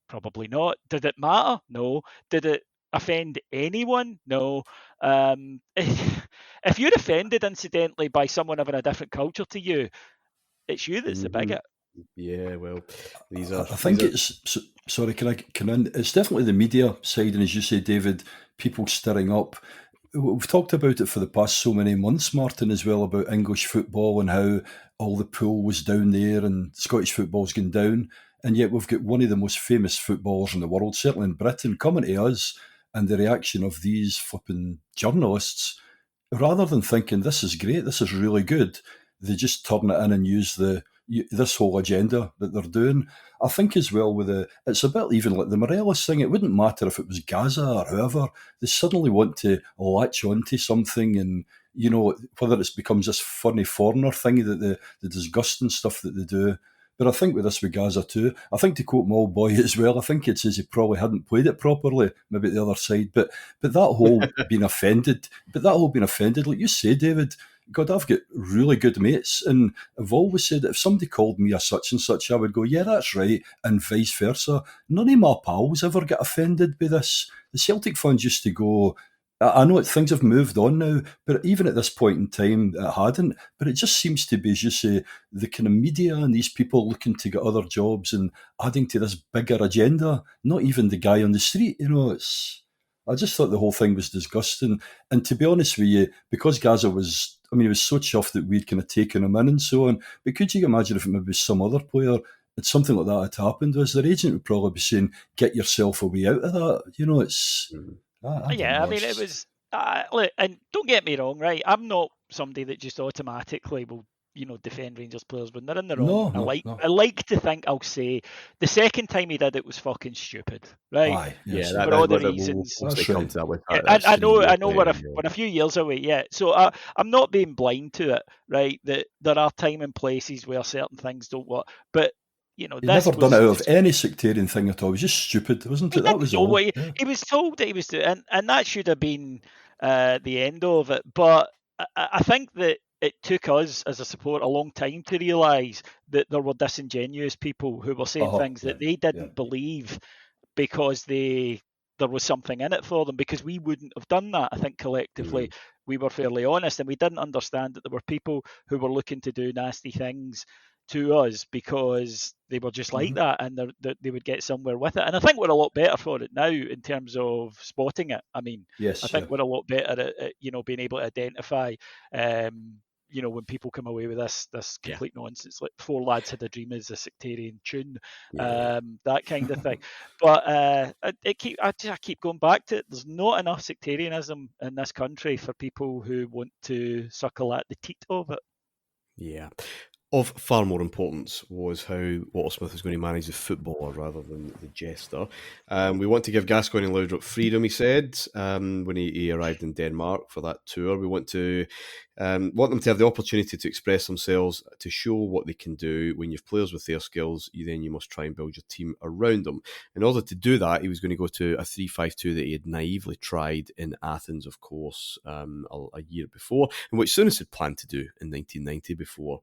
Probably not. Did it matter? No. Did it offend anyone? No. If you're offended, incidentally, by someone having a different culture to you, it's you that's the bigot. Yeah, well, it's sorry. Can I come in? It's definitely the media side, and as you say, David, people stirring up. We've talked about it for the past so many months, Martyn, as well, about English football and how all the pool was down there and Scottish football's gone down, and yet we've got one of the most famous footballers in the world, certainly in Britain, coming to us, and the reaction of these flipping journalists, rather than thinking this is great, this is really good, they just turn it in and use this whole agenda that they're doing. I think as well it's a bit even like the Morelos thing. It wouldn't matter if it was Gazza or whoever. They suddenly want to latch onto something, and whether it becomes this funny foreigner thing, that the disgusting stuff that they do. But I think with this with Gazza too, I think to quote my old boy as well, I think it says he probably hadn't played it properly, maybe at the other side. But that whole being offended, like you say, David, God, I've got really good mates, and I've always said that if somebody called me a such and such, I would go, yeah, that's right, and vice versa. None of my pals ever get offended by this. The Celtic fans used to go, I know things have moved on now, but even at this point in time, it hadn't. But it just seems to be, as you say, the kind of media and these people looking to get other jobs and adding to this bigger agenda, not even the guy on the street, I just thought the whole thing was disgusting. And to be honest with you, because Gazza was, he was so chuffed that we'd kind of taken him in and so on. But could you imagine if it maybe was some other player, if something like that had happened, their agent would probably be saying, get yourself a way out of that. It's... It was... look, and don't get me wrong, right? I'm not somebody that just automatically will, defend Rangers players when they're in the wrong. No. I like to think I'll say the second time he did it was fucking stupid, right? Aye, yes, Yeah, For all the we'll reasons. obviously That's come right. to that with Yeah, that. That's I 3 know, years we're later. we're a few years away, yeah. So I'm not being blind to it, right? That there are time and places where certain things don't work, but He'd this never done it was out of any sectarian thing at all. It was just stupid, wasn't he it? That didn't was know what all. Yeah. he was told that he was doing, and that should have been the end of it. But I think that it took us as a support a long time to realise that there were disingenuous people who were saying things Yeah, that they yeah. didn't believe because there was something in it for them, because we wouldn't have done that. I think collectively we were fairly honest, and we didn't understand that there were people who were looking to do nasty things to us because they were just like that, and they would get somewhere with it. And I think we're a lot better for it now in terms of spotting it. I mean, Yes, I think yeah. we're a lot better at being able to identify when people come away with this complete nonsense, like Four Lads Had a Dream is a sectarian tune, that kind of thing. But I keep going back to it. There's not enough sectarianism in this country for people who want to suckle at the teat of it. Yeah. Of far more importance was how Walter Smith was going to manage the footballer rather than the jester. We want to give Gascoigne and Laudrup freedom, he said, when he arrived in Denmark for that tour. We want them to have the opportunity to express themselves, to show what they can do. When you have players with their skills, you must try and build your team around them. In order to do that, he was going to go to a 3-5-2 that he had naively tried in Athens, of course, a year before, and which Souness had planned to do in 1990 before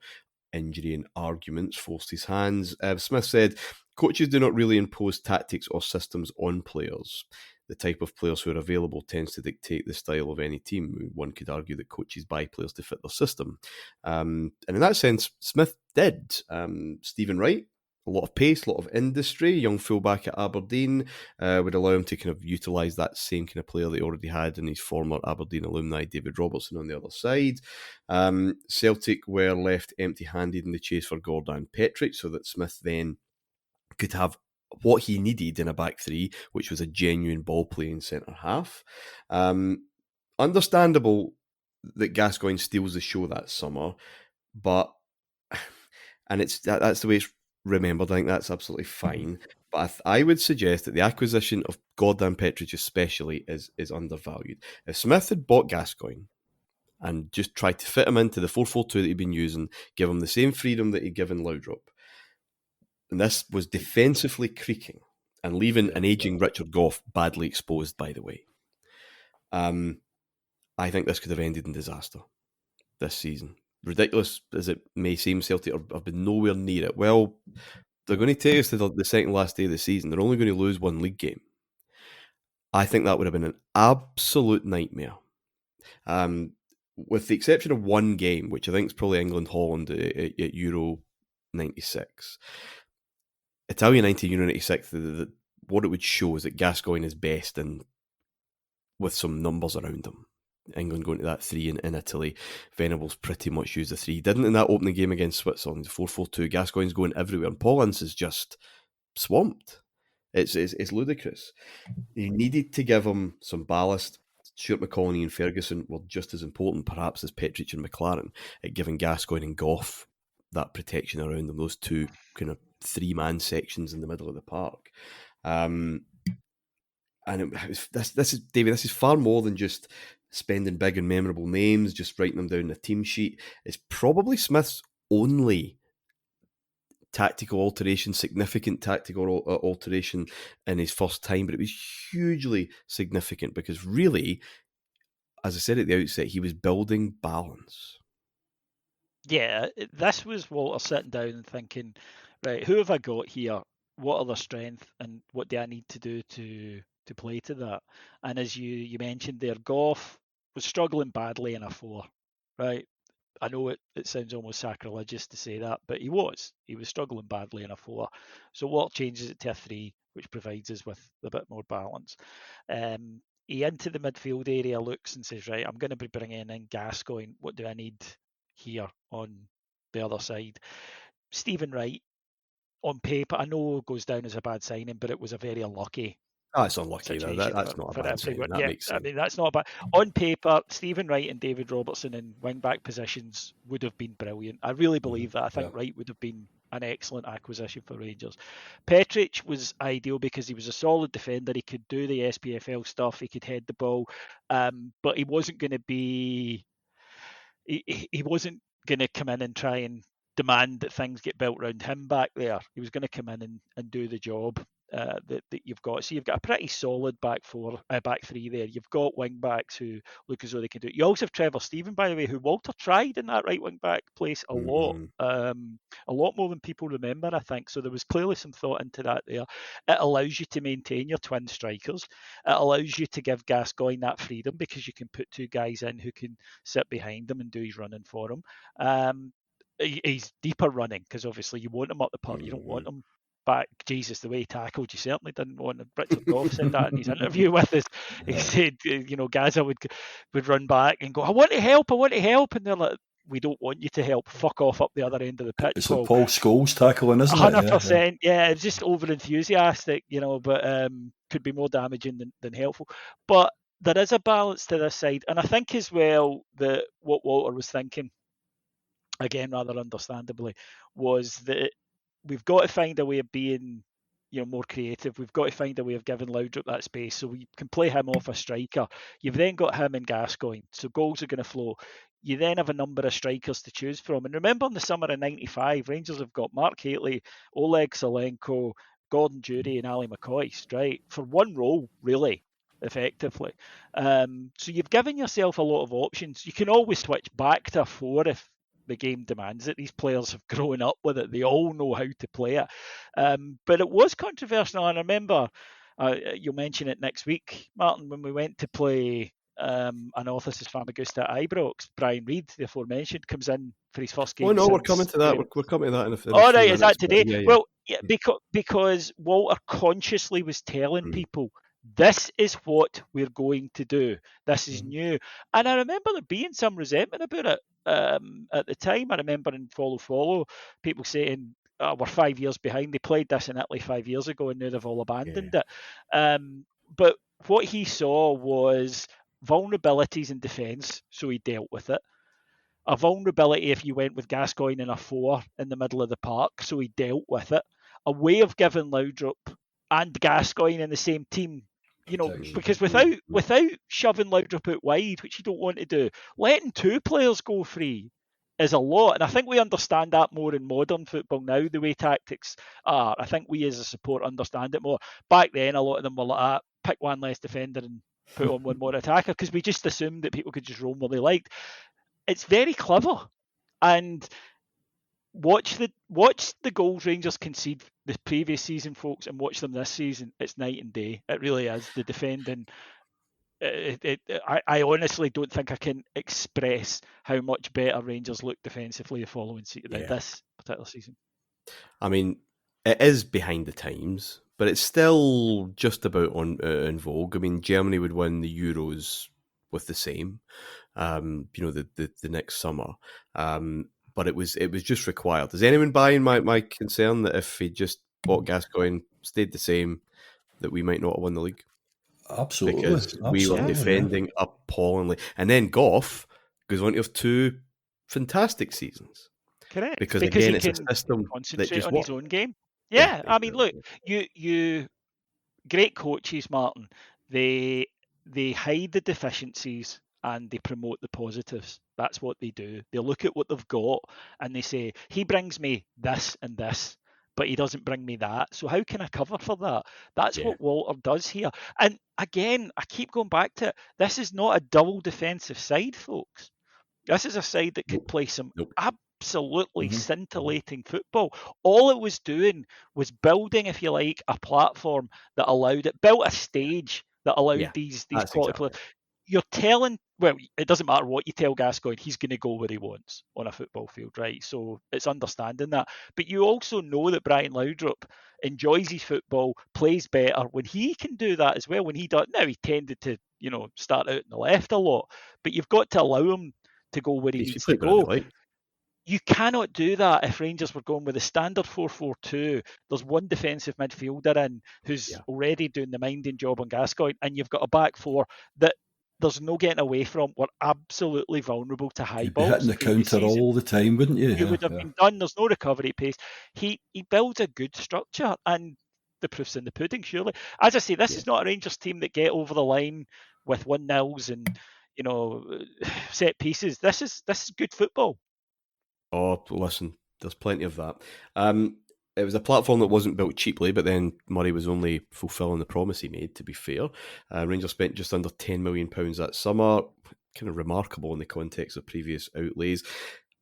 injury and arguments forced his hands. Smith said, coaches do not really impose tactics or systems on players. The type of players who are available tends to dictate the style of any team. One could argue that coaches buy players to fit their system. And in that sense, Smith did. Stephen Wright, a lot of pace, a lot of industry, young fullback at Aberdeen, would allow him to kind of utilise that same kind of player that he already had in his former Aberdeen alumni, David Robertson, on the other side. Celtic were left empty-handed in the chase for Gordon Petric, so that Smith then could have what he needed in a back three, which was a genuine ball-playing centre-half. Understandable that Gascoigne steals the show that summer, but and that's the way it's remembered. I think that's absolutely fine. But I would suggest that the acquisition of Gordon Petric especially is undervalued. If Smith had bought Gascoigne and just tried to fit him into the 4-4-2 that he'd been using, give him the same freedom that he'd given Laudrup, and this was defensively creaking and leaving an ageing Richard Gough badly exposed, by the way, I think this could have ended in disaster this season. Ridiculous as it may seem, Celtic have been nowhere near it. Well, they're going to take us to the second last day of the season. They're only going to lose one league game. I think that would have been an absolute nightmare. With the exception of one game, which I think is probably England-Holland at Euro 96. Italia 90, Euro 96, what it would show is that Gascoigne is best and with some numbers around him. England going to that 3 in Italy. Venables pretty much used the 3. He didn't in that opening game against Switzerland. 4-4-2. Gascoigne's going everywhere. And Paul Ince is just swamped. It's ludicrous. He needed to give him some ballast. Stuart McConaughey and Ferguson were just as important, perhaps, as Petric and McLaren at giving Gascoigne and Gough that protection around them. Those two kind of 3-man sections in the middle of the park. And this is David. This is far more than just spending big and memorable names, just writing them down in a team sheet. It's probably Smith's only tactical alteration, significant tactical alteration in his first time, but it was hugely significant because really, as I said at the outset, he was building balance. Yeah, this was Walter sitting down and thinking, right, who have I got here? What are their strengths and what do I need to do to play to that? And as you mentioned there, Gough was struggling badly in a 4, right? I know it sounds almost sacrilegious to say that, but he was struggling badly in a 4. So Walt changes it to a 3, which provides us with a bit more balance. He into the midfield area looks and says, right, I'm going to be bringing in Gascoigne. What do I need here on the other side? Stephen Wright, on paper, I know goes down as a bad signing, but it was a very unlucky That's unlucky. situation That's not a for bad sign. everyone. That makes sense. I mean, that's not bad. On paper, Stephen Wright and David Robertson in wing-back positions would have been brilliant. I really believe that. I think Wright would have been an excellent acquisition for Rangers. Petric was ideal because he was a solid defender. He could do the SPFL stuff. He could head the ball, but he wasn't going to be. He wasn't going to come in and try and demand that things get built around him back there. He was going to come in and do the job that you've got. So you've got a pretty solid back three there. You've got wing backs who look as though they can do it. You also have Trevor Stephen, by the way, who Walter tried in that right wing back place a lot more than people remember, I think. So there was clearly some thought into that there. It allows you to maintain your twin strikers. It allows you to give Gascoigne that freedom because you can put two guys in who can sit behind him and do his running for him. He's deeper running because obviously you want him up the park. You don't want him back. Jesus, the way he tackled, you certainly didn't want him. Richard Goff said that in his interview with us. He said, Gazza would run back and go, I want to help. And they're like, we don't want you to help. Fuck off up the other end of the pitch. It's like Paul Scholes tackling, isn't 100%. Yeah, it's just over enthusiastic, but could be more damaging than helpful. But there is a balance to this side, and I think as well that what Walter was thinking, again rather understandably, was that we've got to find a way of being more creative. We've got to find a way of giving Laudrup that space so we can play him off a striker. You've then got him and Gascoigne, so goals are going to flow. You then have a number of strikers to choose from. And remember in the summer of 95, Rangers have got Mark Hateley, Oleg Solenko, Gordon Jury and Ali McCoist, right? For one role, really, effectively. So you've given yourself a lot of options. You can always switch back to a 4 if the game demands it. These players have grown up with it. They all know how to play it. But it was controversial. And I remember, you'll mention it next week, Martyn, when we went to play Anorthosis Famagusta at Ibrox, Brian Reid, the aforementioned, comes in for his first game. Oh no, we're coming to that. We're coming to that in a few right, minutes. Is that today? Yeah. Well, yeah, because Walter consciously was telling people, this is what we're going to do. This is new. And I remember there being some resentment about it at the time. I remember in Follow, people saying, we're 5 years behind. They played this in Italy 5 years ago and now they've all abandoned it. But what he saw was vulnerabilities in defence, so he dealt with it. A vulnerability if you went with Gascoigne in a 4 in the middle of the park, so he dealt with it. A way of giving Laudrup and Gascoigne in the same team, because without shoving Laudrup out wide, which you don't want to do, letting two players go free is a lot. And I think we understand that more in modern football now, the way tactics are. I think we as a support understand it more. Back then, a lot of them were like, pick one less defender and put on one more attacker, because we just assumed that people could just roam where they liked. It's very clever. And watch the goals Rangers concede the previous season, folks, and watch them this season. It's night and day. It really is. The defending. I honestly don't think I can express how much better Rangers look defensively the following season, this particular season. I mean, it is behind the times, but it's still just about in vogue. I mean, Germany would win the Euros with the same, the next summer. But it was just required. Does anyone buy in my concern that if he just bought Gascoigne, stayed the same, that we might not have won the league? Absolutely. Because we were defending appallingly. And then Goff goes on to have 2 fantastic seasons. Correct. Because again, it's a system that just on his own game. Yeah, exactly. I mean, look, you great coaches, Martyn, they hide the deficiencies and they promote the positives. That's what they do. They look at what they've got and they say, he brings me this and this, but he doesn't bring me that. So how can I cover for that? That's what Walter does here. And again, I keep going back to it. This is not a double defensive side, folks. This is a side that could play some absolutely scintillating football. All it was doing was building, if you like, a platform that built a stage that allowed these quality players. You're telling, well, it doesn't matter what you tell Gascoigne, he's going to go where he wants on a football field, right? So it's understanding that. But you also know that Brian Laudrup enjoys his football, plays better when he can do that as well. When he does, now he tended to, start out in the left a lot, but you've got to allow him to go where he needs to go. You cannot do that if Rangers were going with a standard 4-4-2. There's one defensive midfielder in who's already doing the minding job on Gascoigne, and you've got a back four that there's no getting away from. We're absolutely vulnerable to high You'd be hitting balls. the counter all the time, wouldn't you? You would have been done. There's no recovery pace. He builds a good structure, and the proof's in the pudding, surely. As I say, this is not a Rangers team that get over the line with 1-0s and set pieces. This is good football. Oh, listen, there's plenty of that. It was a platform that wasn't built cheaply, but then Murray was only fulfilling the promise he made, to be fair. Rangers spent just under £10 million that summer, kind of remarkable in the context of previous outlays.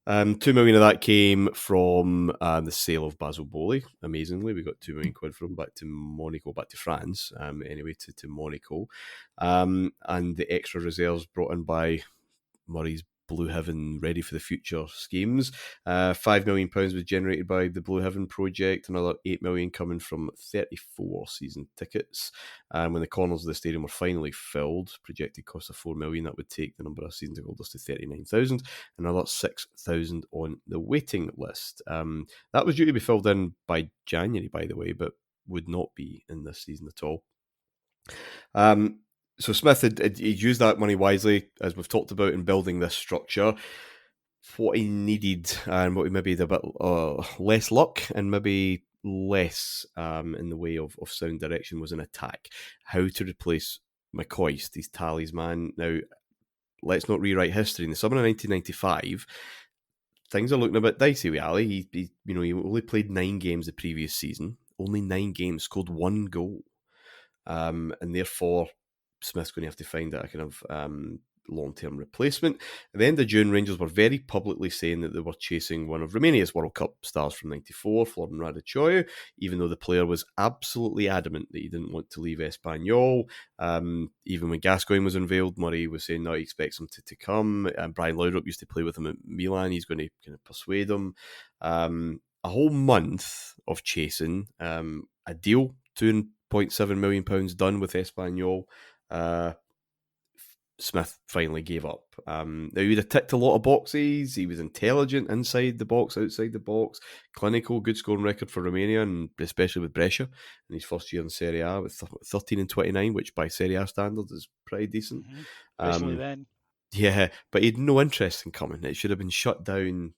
2 million of that came from the sale of Basel Boli. Amazingly, we got £2 million for him back to France, anyway, to Monaco. And the extra reserves brought in by Murray's Blue Heaven Ready for the Future schemes. £5 million was generated by the Blue Heaven project, another £8 million coming from 34 season tickets. When the corners of the stadium were finally filled, projected cost of £4 million, that would take the number of season ticket holders to 39,000, another 6,000 on the waiting list. That was due to be filled in by January, by the way, but would not be in this season at all. So Smith had used that money wisely, as we've talked about, in building this structure. What he needed, and what he maybe had a bit less luck and maybe less in the way of sound direction, was an attack. How to replace McCoist, his talisman. Now, let's not rewrite history. In the summer of 1995, things are looking a bit dicey with Ali. He only played 9 games the previous season. Only 9 games, scored 1 goal. And therefore, Smith's going to have to find a kind of long-term replacement. At the end of June, Rangers were very publicly saying that they were chasing one of Romania's World Cup stars from '94, Florin Radicioiu, even though the player was absolutely adamant that he didn't want to leave Espanyol. Even when Gascoigne was unveiled, Murray was saying no, he expects him to come. Brian Laudrup used to play with him at Milan. He's going to kind of persuade him. A whole month of chasing, a deal, £2.7 million done with Espanyol. Smith finally gave up. Now, he'd have ticked a lot of boxes. He was intelligent inside the box, outside the box, clinical, good scoring record for Romania, and especially with Brescia in his first year in Serie A with 13 and 29, which by Serie A standards is pretty decent. Especially then. Yeah, but he had no interest in coming. It should have been shut down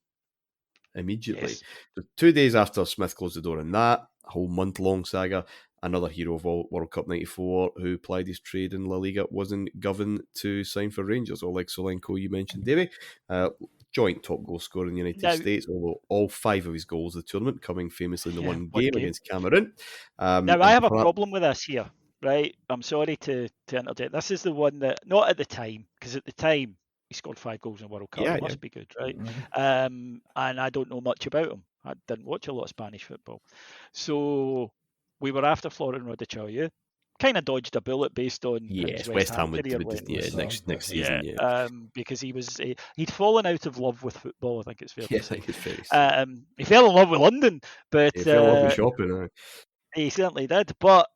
immediately. Yes. So 2 days after Smith closed the door on that, a whole month-long saga, another hero of World Cup 94 who plied his trade in La Liga wasn't governed to sign for Rangers. Oleg Solenko, you mentioned, Davey. Joint top goal scorer in the United States, although all 5 of his goals of the tournament coming famously in the one game against Cameroon. Now, I have a problem with this here, right? I'm sorry to interject. This is the one that, not at the time, because at the time, he scored 5 goals in the World Cup. It must be good, right? And I don't know much about him. I didn't watch a lot of Spanish football. So we were after Florin Radicioiu. Kind of dodged a bullet based on his West Ham would next season. Yeah. Because he'd fallen out of love with football. I think it's fair to say. He fell in love with London, but he fell in love with shopping. He certainly did. But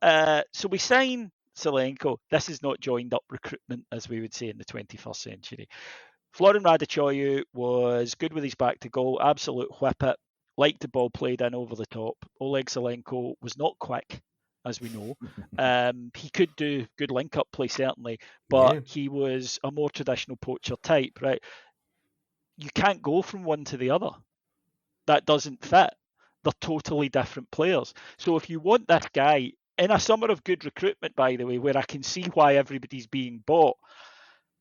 so we sign Solenko. This is not joined up recruitment, as we would say in the 21st century. Florin Radicioiu was good with his back to goal, absolute whippet, liked the ball played in over the top. Oleg Solenko was not quick, as we know. He could do good link-up play, certainly, but he was a more traditional poacher type, right? You can't go from one to the other. That doesn't fit. They're totally different players. So if you want this guy, in a summer of good recruitment, by the way, where I can see why everybody's being bought,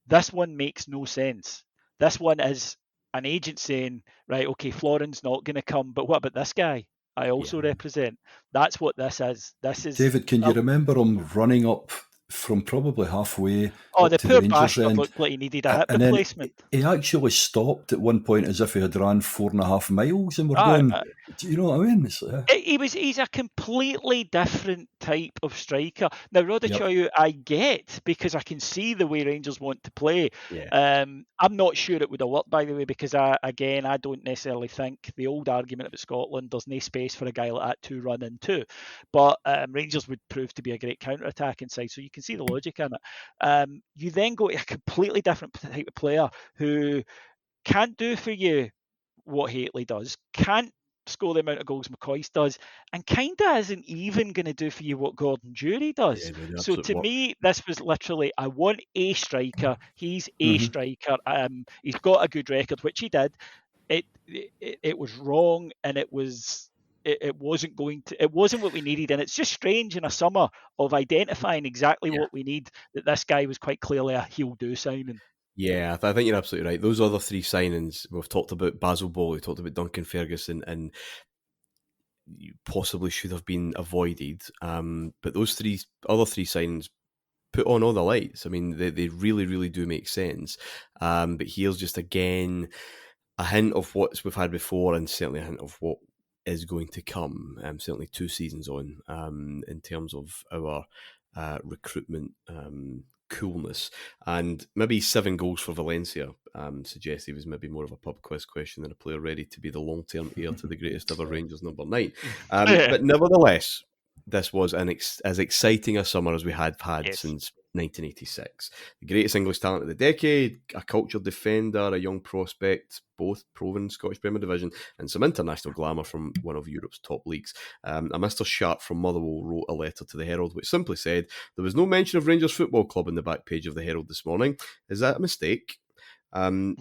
this one makes no sense. This one is an agent saying, right, okay, Florin's not going to come, but what about this guy I also represent? That's what this is. David, can you remember him running up from probably halfway up the to poor the Rangers bastard end? looked like he needed a hip And replacement. He actually stopped at one point as if he had ran 4.5 miles, and we're going, do you know what I mean? He's a completely different type of striker. Now, Radicioiu, I get, because I can see the way Rangers want to play. I'm not sure it would have worked, by the way, because I don't necessarily think the old argument about Scotland, there's no space for a guy like that to run into. But Rangers would prove to be a great counter-attacking side, so you can see the logic in it. You then go to a completely different type of player who can't do for you what Hateley does, can't score the amount of goals McCoist does, and kind of isn't even going to do for you what Gordon Jury does. Yeah, no, So to me, this was literally, I want a striker. He's a striker. He's got a good record, which he did. It was wrong, and it wasn't what we needed, and it's just strange in a summer of identifying exactly what we need that this guy was quite clearly a he'll do signing. Yeah, I think you're absolutely right. Those other three signings, we've talked about Basil Ball, we talked about Duncan Ferguson, and you possibly should have been avoided. But those other three signings put on all the lights. I mean, they really, really do make sense. But here's just again a hint of what we've had before, and certainly a hint of what is going to come. Certainly 2 seasons on, in terms of our recruitment coolness. And maybe 7 goals for Valencia suggests he was maybe more of a pub quiz question than a player ready to be the long-term heir to the greatest ever Rangers number 9. But nevertheless, this was as exciting a summer as we had since 1986. The greatest English talent of the decade, a cultured defender, a young prospect, both proven Scottish Premier Division, and some international glamour from one of Europe's top leagues. A Mr. Sharp from Motherwell wrote a letter to the Herald which simply said, there was no mention of Rangers Football Club in the back page of the Herald this morning. Is that a mistake? And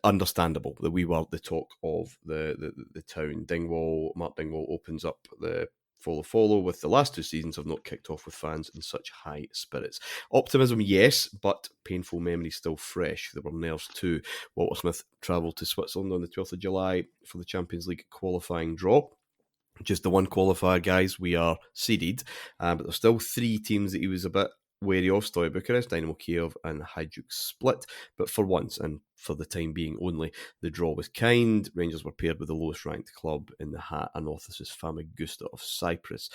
understandable that we were the talk of the town. Mark Dingwall opens up the follow with the last 2 seasons have not kicked off with fans in such high spirits. Optimism, yes, but painful memories still fresh. There were nerves too. Walter Smith travelled to Switzerland on the 12th of July for the Champions League qualifying draw. Just the one qualifier, guys. We are seeded, but there's still 3 teams that he was a bit wary of: Steaua Bucharest, Dynamo Kiev and Hajduk Split. But for once, and for the time being only, the draw was kind. Rangers were paired with the lowest ranked club in the hat, Anorthosis Famagusta of Cyprus.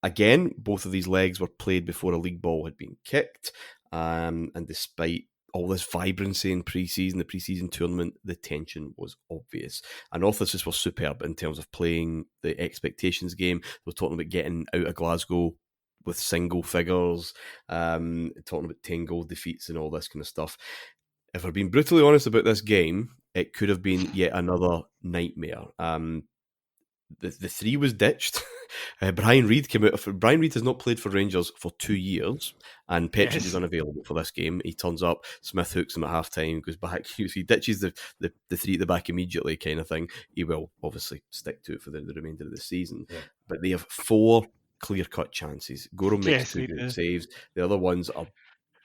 Again, both of these legs were played before a league ball had been kicked, and despite all this vibrancy in pre-season, the pre-season tournament, the tension was obvious. Anorthosis were superb in terms of playing the expectations game. We're talking about getting out of Glasgow with single figures, talking about 10 goal defeats and all this kind of stuff. If we're being brutally honest about this game, it could have been yet another nightmare. The 3 was ditched. Brian Reid came out. Brian Reid has not played for Rangers for 2 years, and Petric is unavailable for this game. He turns up, Smith hooks him at half time, goes back. If he ditches the 3 at the back immediately, kind of thing, he will obviously stick to it for the remainder of the season. Yeah. But they have 4 clear-cut chances. Goram makes 2 good saves. The other ones are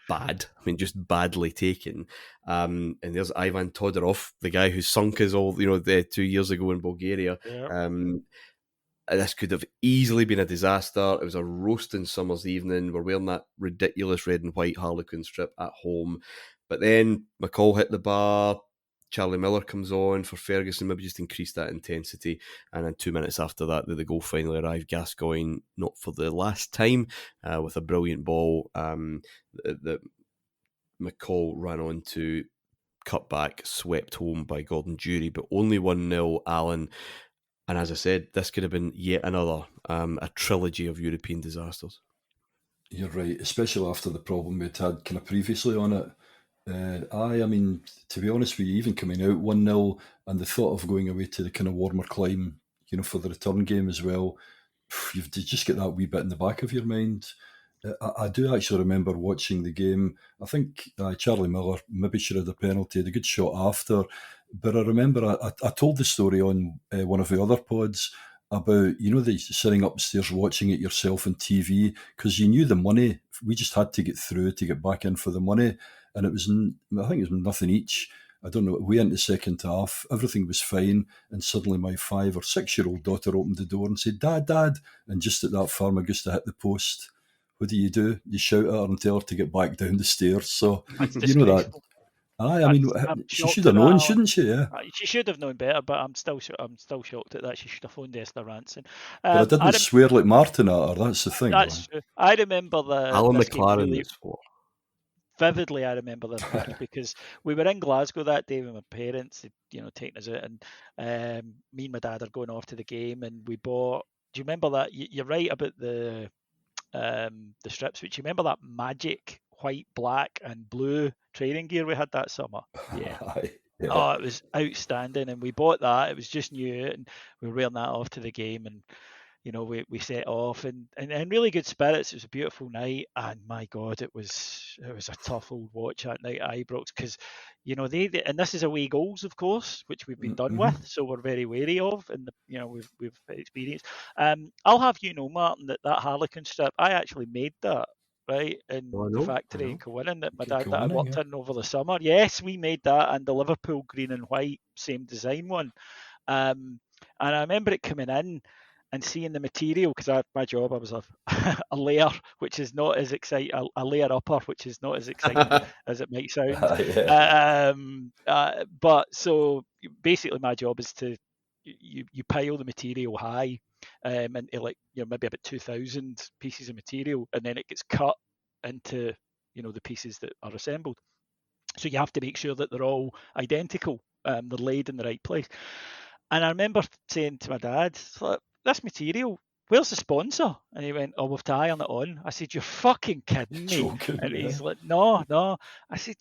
bad. I mean, just badly taken. And there's Ivan Todorov, the guy who sunk us all, 2 years ago in Bulgaria. Yeah. This could have easily been a disaster. It was a roasting summer's evening. We're wearing that ridiculous red and white Harlequin strip at home. But then McCall hit the bar. Charlie Miller comes on for Ferguson, maybe just increased that intensity. And then 2 minutes after that, the goal finally arrived. Gascoigne, not for the last time, with a brilliant ball that McCall ran on to cut back, swept home by Gordon Jury, but only 1-0, Alan. And as I said, this could have been yet another, a trilogy of European disasters. You're right, especially after the problem we'd had kind of previously on it. I mean, to be honest with you, even coming out 1-0 and the thought of going away to the kind of warmer climb, for the return game as well, you just get that wee bit in the back of your mind. I do actually remember watching the game. I think Charlie Miller maybe should have had a penalty, had a good shot after. But I remember I told the story on one of the other pods about, the sitting upstairs watching it yourself on TV, because you knew the money. We just had to get through to get back in for the money. And I think it was nothing each. I don't know. We went the second half. Everything was fine. And suddenly my 5 or 6-year-old daughter opened the door and said, Dad. And just at that Famagusta hit the post. What do? You shout at her and tell her to get back down the stairs. So, that. I mean, she should have known, shouldn't she? Yeah. She should have known better, but I'm still shocked at that. She should have phoned Esther Ranson. But I didn't swear like Martyn at her. That's the thing. That's true. I remember Alan McLaren really vividly. I remember this because we were in Glasgow that day with my parents, taking us out, and me and my dad are going off to the game, and we bought. Do you remember that? You're right about the strips, which you remember that magic white, black, and blue training gear we had that summer. Yeah. Oh, it was outstanding, and we bought that. It was just new, and we were wearing that off to the game, and we set off, and really good spirits. It was a beautiful night, and my God, it was a tough old watch that night at Ibrox, because they and this is away goals, of course, which we've been done with, so we're very wary of, and we've experienced. I'll have Martyn, that Harlequin strip, I actually made that. Right, in the factory in Corinne that my dad that I worked in over the summer. Yes, we made that, and the Liverpool green and white, same design one. And I remember it coming in and seeing the material, because my job, I was a layer, which is not as exciting, a layer upper, which is not as exciting as it might sound. But so basically, my job is to you pile the material high, into maybe about 2,000 pieces of material, and then it gets cut into the pieces that are assembled. So you have to make sure that they're all identical, they're laid in the right place. And I remember saying to my dad, this material, where's the sponsor? And he went, oh, we've to iron it on. I said, you're fucking kidding me. Joking, and he's like, no. I said,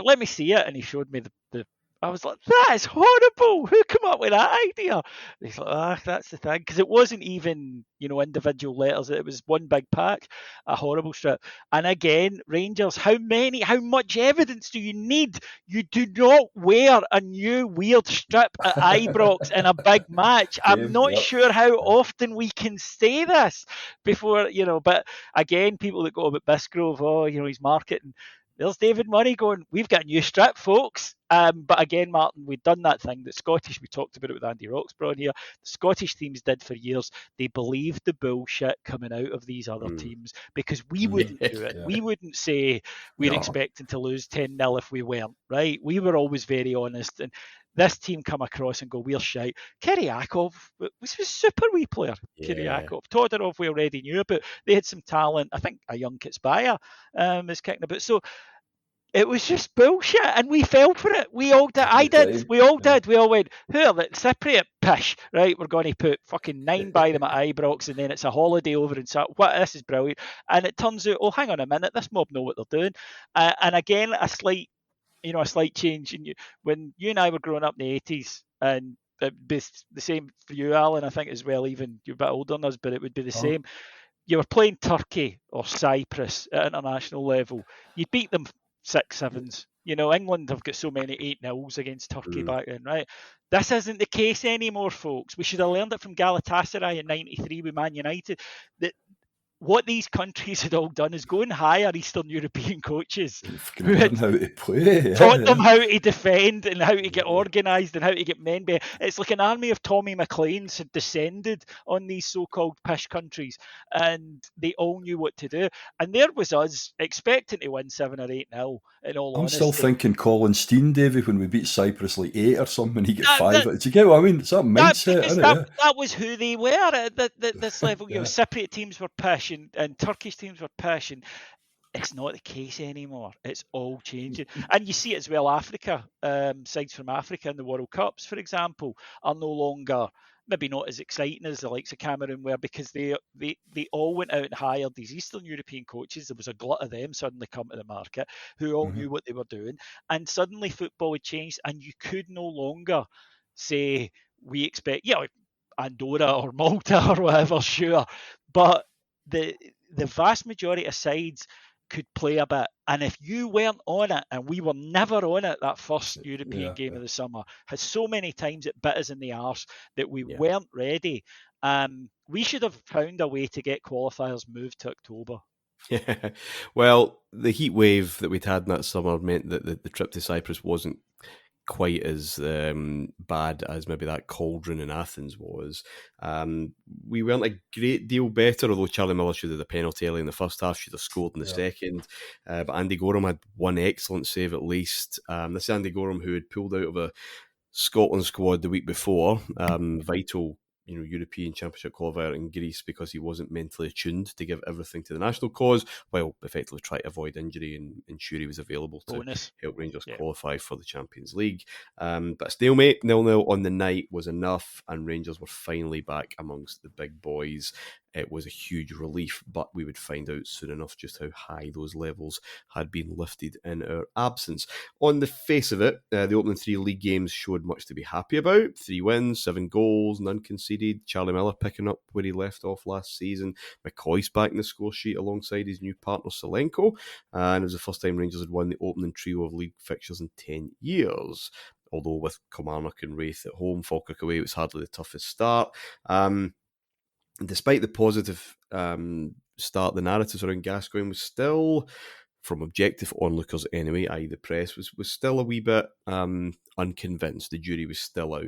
let me see it. And he showed me the I was like, that is horrible. Who came up with that idea? And he's like, that's the thing. Because it wasn't even, individual letters. It was one big pack, a horrible strip. And again, Rangers, how much evidence do you need? You do not wear a new weird strip at Ibrox in a big match. I'm not sure how often we can say this before, but again, people that go about Bisgrove, he's marketing. There's David Murray going, we've got a new strip, folks. But again, Martyn, we've done that thing that Scottish, we talked about it with Andy Roxburgh here, the Scottish teams did for years. They believed the bullshit coming out of these other teams, because we wouldn't do it. We wouldn't say we're expecting to lose 10-0 if we weren't, right? We were always very honest. And this team come across and go, we're shite. Kiriakov was a super wee player. Kiriakov. Todorov we already knew about. They had some talent. I think a young Kitsbaya is kicking about. So it was just bullshit, and we fell for it. We all did. I did. We all did. We all went, who are the Cypriot pish? Right, we're going to put fucking 9 by them at Ibrox, and then it's a holiday over in what? This is brilliant. And it turns out, oh, hang on a minute, this mob know what they're doing. And again, a slight change. When you and I were growing up in the 80s, and it'd be the same for you, Alan, I think as well, even you're a bit older than us, but it would be the same. You were playing Turkey or Cyprus at international level. You beat them 6-7s. England have got so many 8-0s against Turkey back then, right? This isn't the case anymore, folks. We should have learned it from Galatasaray in '93 with Man United. That what these countries had all done is go and hire Eastern European coaches who had how to play, taught them how to defend and how to get organised and how to get men better. It's like an army of Tommy McLeans had descended on these so-called pish countries, and they all knew what to do. And there was us expecting to win 7 or 8-0. In all honesty, I'm still thinking Colin Steen, Davy, when we beat Cyprus like 8 or something, he got 5. Do you get what I mean? It's that mindset, isn't it? That was who they were at this level. Cypriot teams were pish, and Turkish teams were pish, and it's not the case anymore. It's all changing. And you see it as well. Africa, sides from Africa in the World Cups, for example, are no longer, maybe not as exciting as the likes of Cameroon were, because they all went out and hired these Eastern European coaches. There was a glut of them suddenly come to the market who all knew what they were doing. And suddenly football had changed, and you could no longer say, we expect, Andorra or Malta or whatever, sure. But the vast majority of sides could play a bit, and if you weren't on it, and we were never on it, that first European game of the summer has so many times it bit us in the arse that we weren't ready. We should have found a way to get qualifiers moved to October. Yeah, well, the heat wave that we'd had in that summer meant that the trip to Cyprus wasn't quite as bad as maybe that cauldron in Athens was. We weren't a great deal better, although Charlie Miller should have the penalty early in the first half, should have scored in the second. But Andy Gorham had one excellent save at least. This is Andy Gorham, who had pulled out of a Scotland squad the week before, vital European Championship qualifier in Greece, because he wasn't mentally attuned to give everything to the national cause, while effectively trying to avoid injury and ensure he was available to help Rangers qualify for the Champions League. But a stalemate, 0-0 on the night was enough, and Rangers were finally back amongst the big boys. it was a huge relief, but we would find out soon enough just how high those levels had been lifted in our absence. On the face of it, the opening 3 league games showed much to be happy about. 3 wins, 7 goals, none conceded. Charlie Miller picking up where he left off last season. McCoy's back in the score sheet alongside his new partner Solenko, and it was the first time Rangers had won the opening trio of league fixtures in 10 years. Although with Kilmarnock and Wraith at home, Falkirk away, it was hardly the toughest start. Despite the positive start, the narratives around Gascoigne was still, from objective onlookers anyway, i.e. the press, was still a wee bit unconvinced. The jury was still out.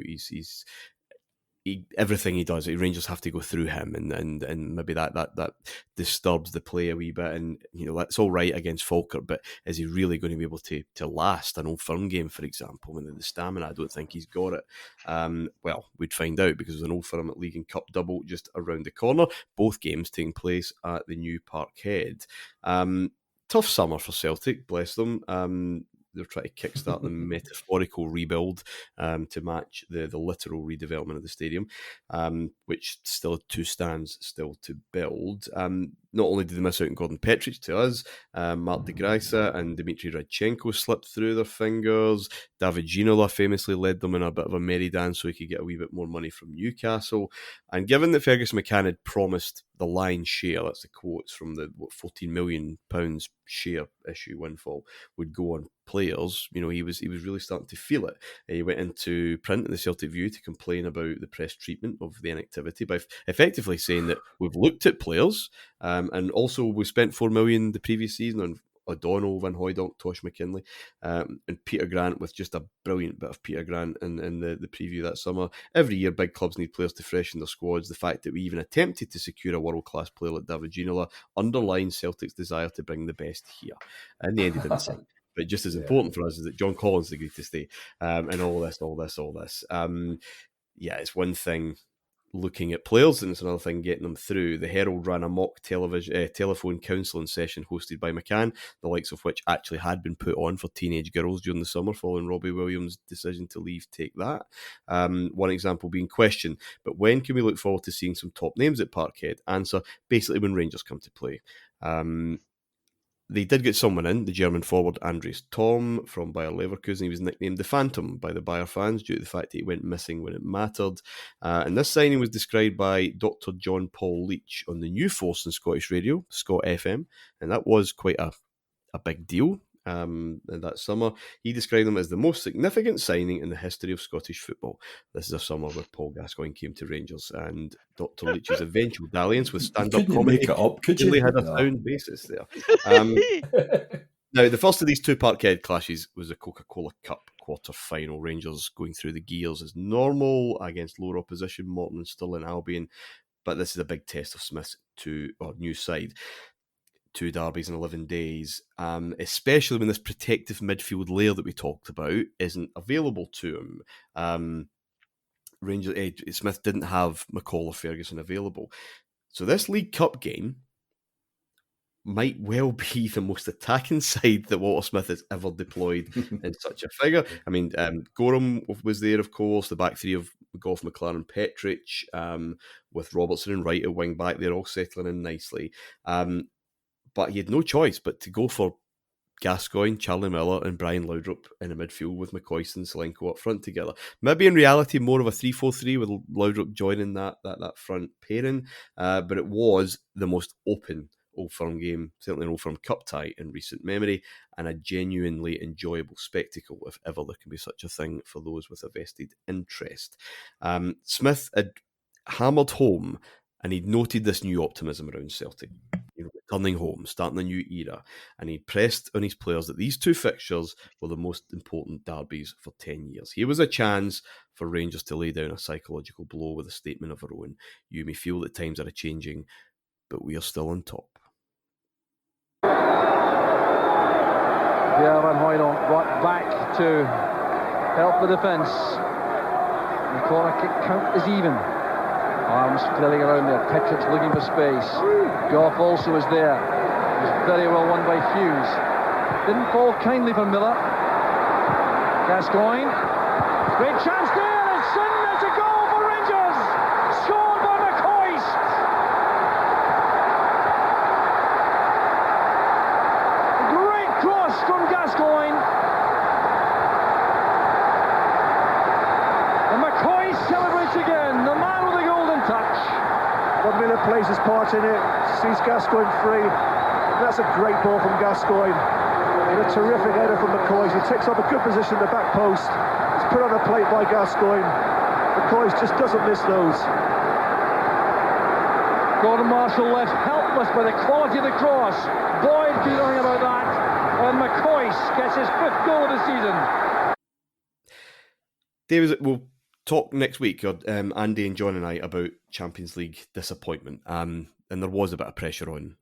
Everything he does, Rangers have to go through him, and maybe that disturbs the play a wee bit. And that's all right against Falkirk, but is he really going to be able to last an Old Firm game, for example? When the stamina, I don't think he's got it. Well, we'd find out, because there's an Old Firm at League and Cup double just around the corner. Both games taking place at the new Parkhead. Tough summer for Celtic, bless them. They're trying to kickstart the metaphorical rebuild to match the literal redevelopment of the stadium, which still had 2 stands still to build. Not only did they miss out on Gordon Petric to us, Mark de Gazza and Dmitry Radchenko slipped through their fingers. David Ginola famously led them in a bit of a merry dance so he could get a wee bit more money from Newcastle. And given that Fergus McCann had promised the lion's share, that's the quotes from the £14 million share issue windfall, would go on players, he was really starting to feel it. He went into print in the Celtic View to complain about the press treatment of the inactivity by effectively saying that we've looked at players, and also we spent $4 million the previous season on O'Donnell, Van Hooijdonk, Tosh McKinley, and Peter Grant, with just a brilliant bit of Peter Grant in the preview that summer. Every year, big clubs need players to freshen their squads. The fact that we even attempted to secure a world-class player like David Ginola underlines Celtic's desire to bring the best here. In the end, he didn't sign. But just as important for us is that John Collins agreed to stay, and all this. It's one thing looking at players, and it's another thing getting them through. The Herald ran a mock telephone counselling session hosted by McCann, the likes of which actually had been put on for teenage girls during the summer following Robbie Williams' decision to leave Take That. One example being question, but when can we look forward to seeing some top names at Parkhead? Answer, basically when Rangers come to play. They did get someone in, the German forward Andres Tom from Bayer Leverkusen. He was nicknamed the Phantom by the Bayer fans due to the fact that he went missing when it mattered. And this signing was described by Dr. John Paul Leach on the new force in Scottish radio, Scott FM, and that was quite a big deal. That summer, he described them as the most significant signing in the history of Scottish football. This is a summer where Paul Gascoigne came to Rangers, and Dr. Leach's eventual dalliance with stand-up comedy make it up, could you? really had a sound basis there. Now, the first of these 2 Parkhead clashes was a Coca-Cola Cup quarter-final. Rangers going through the gears as normal against lower opposition, Morton and Stirling Albion. But this is a big test of Smith's new side. 2 derbies in 11 days, especially when this protective midfield layer that we talked about isn't available to him. Smith didn't have McCall or Ferguson available. So this League Cup game might well be the most attacking side that Walter Smith has ever deployed in such a figure. I mean, Gorham was there, of course, the back 3 of Gough, McLaren, Petric, with Robertson and Wright at wing back, they're all settling in nicely. But he had no choice but to go for Gascoigne, Charlie Miller and Brian Laudrup in the midfield with McCoyston and Solenko up front together. Maybe in reality more of a 3-4-3 with Laudrup joining that front pairing, but it was the most open Old Firm game, certainly an Old Firm Cup tie in recent memory, and a genuinely enjoyable spectacle, if ever there can be such a thing for those with a vested interest. Smith had hammered home, and he'd noted this new optimism around Celtic. Returning home, starting a new era, and he pressed on his players that these 2 fixtures were the most important derbies for 10 years. Here was a chance for Rangers to lay down a psychological blow with a statement of their own. You may feel that times are a-changing, but we are still on top. Pierre Van Hooijdonk brought back to help the defence. The corner kick count is even. Arms flailing around there. Petric looking for space. Gough also was there. It was very well won by Hughes. Didn't fall kindly for Miller. Gascoigne. Great chance there. It's in. There's a goal for Rangers. Scored by McCoist. once again, the man with the golden touch. But Miller plays his part in it, sees Gascoigne free. That's a great ball from Gascoigne. And a terrific header from McCoy. He takes up a good position in the back post. It's put on a plate by Gascoigne. McCoy just doesn't miss those. Gordon Marshall left helpless by the quality of the cross. Boyd feeling about that. And McCoy gets his 5th goal of the season. David, we'll talk next week, Andy and John and I, about Champions League disappointment. And there was a bit of pressure on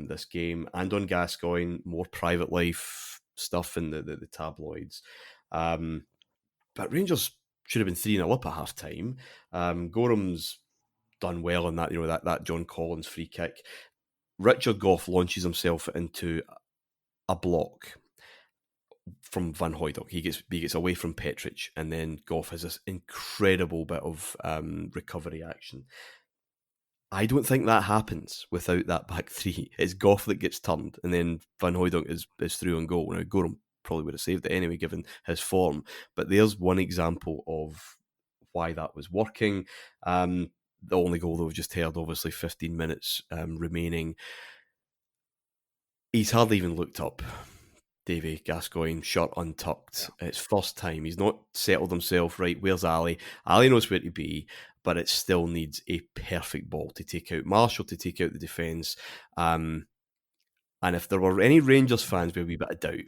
this game and on Gascoigne, more private life stuff in the tabloids. But Rangers should have been 3-0 up at half time. Gorham's done well in that, that John Collins free kick. Richard Gough launches himself into a block from Van Hooijdonk. He gets away from Petric, and then Gough has this incredible bit of recovery action. I don't think that happens without that back three. It's Gough that gets turned, and then Van Hooijdonk is through on goal. Now, Gorham probably would have saved it anyway, given his form. But there's one example of why that was working. The only goal that we've just heard, obviously, 15 minutes remaining. He's hardly even looked up. Davy Gascoigne, shirt untucked. It's first time. He's not settled himself right. Where's Ali? Ali knows where to be, but it still needs a perfect ball to take out Marshall, to take out the defence. And if there were any Rangers fans with a wee bit of doubt,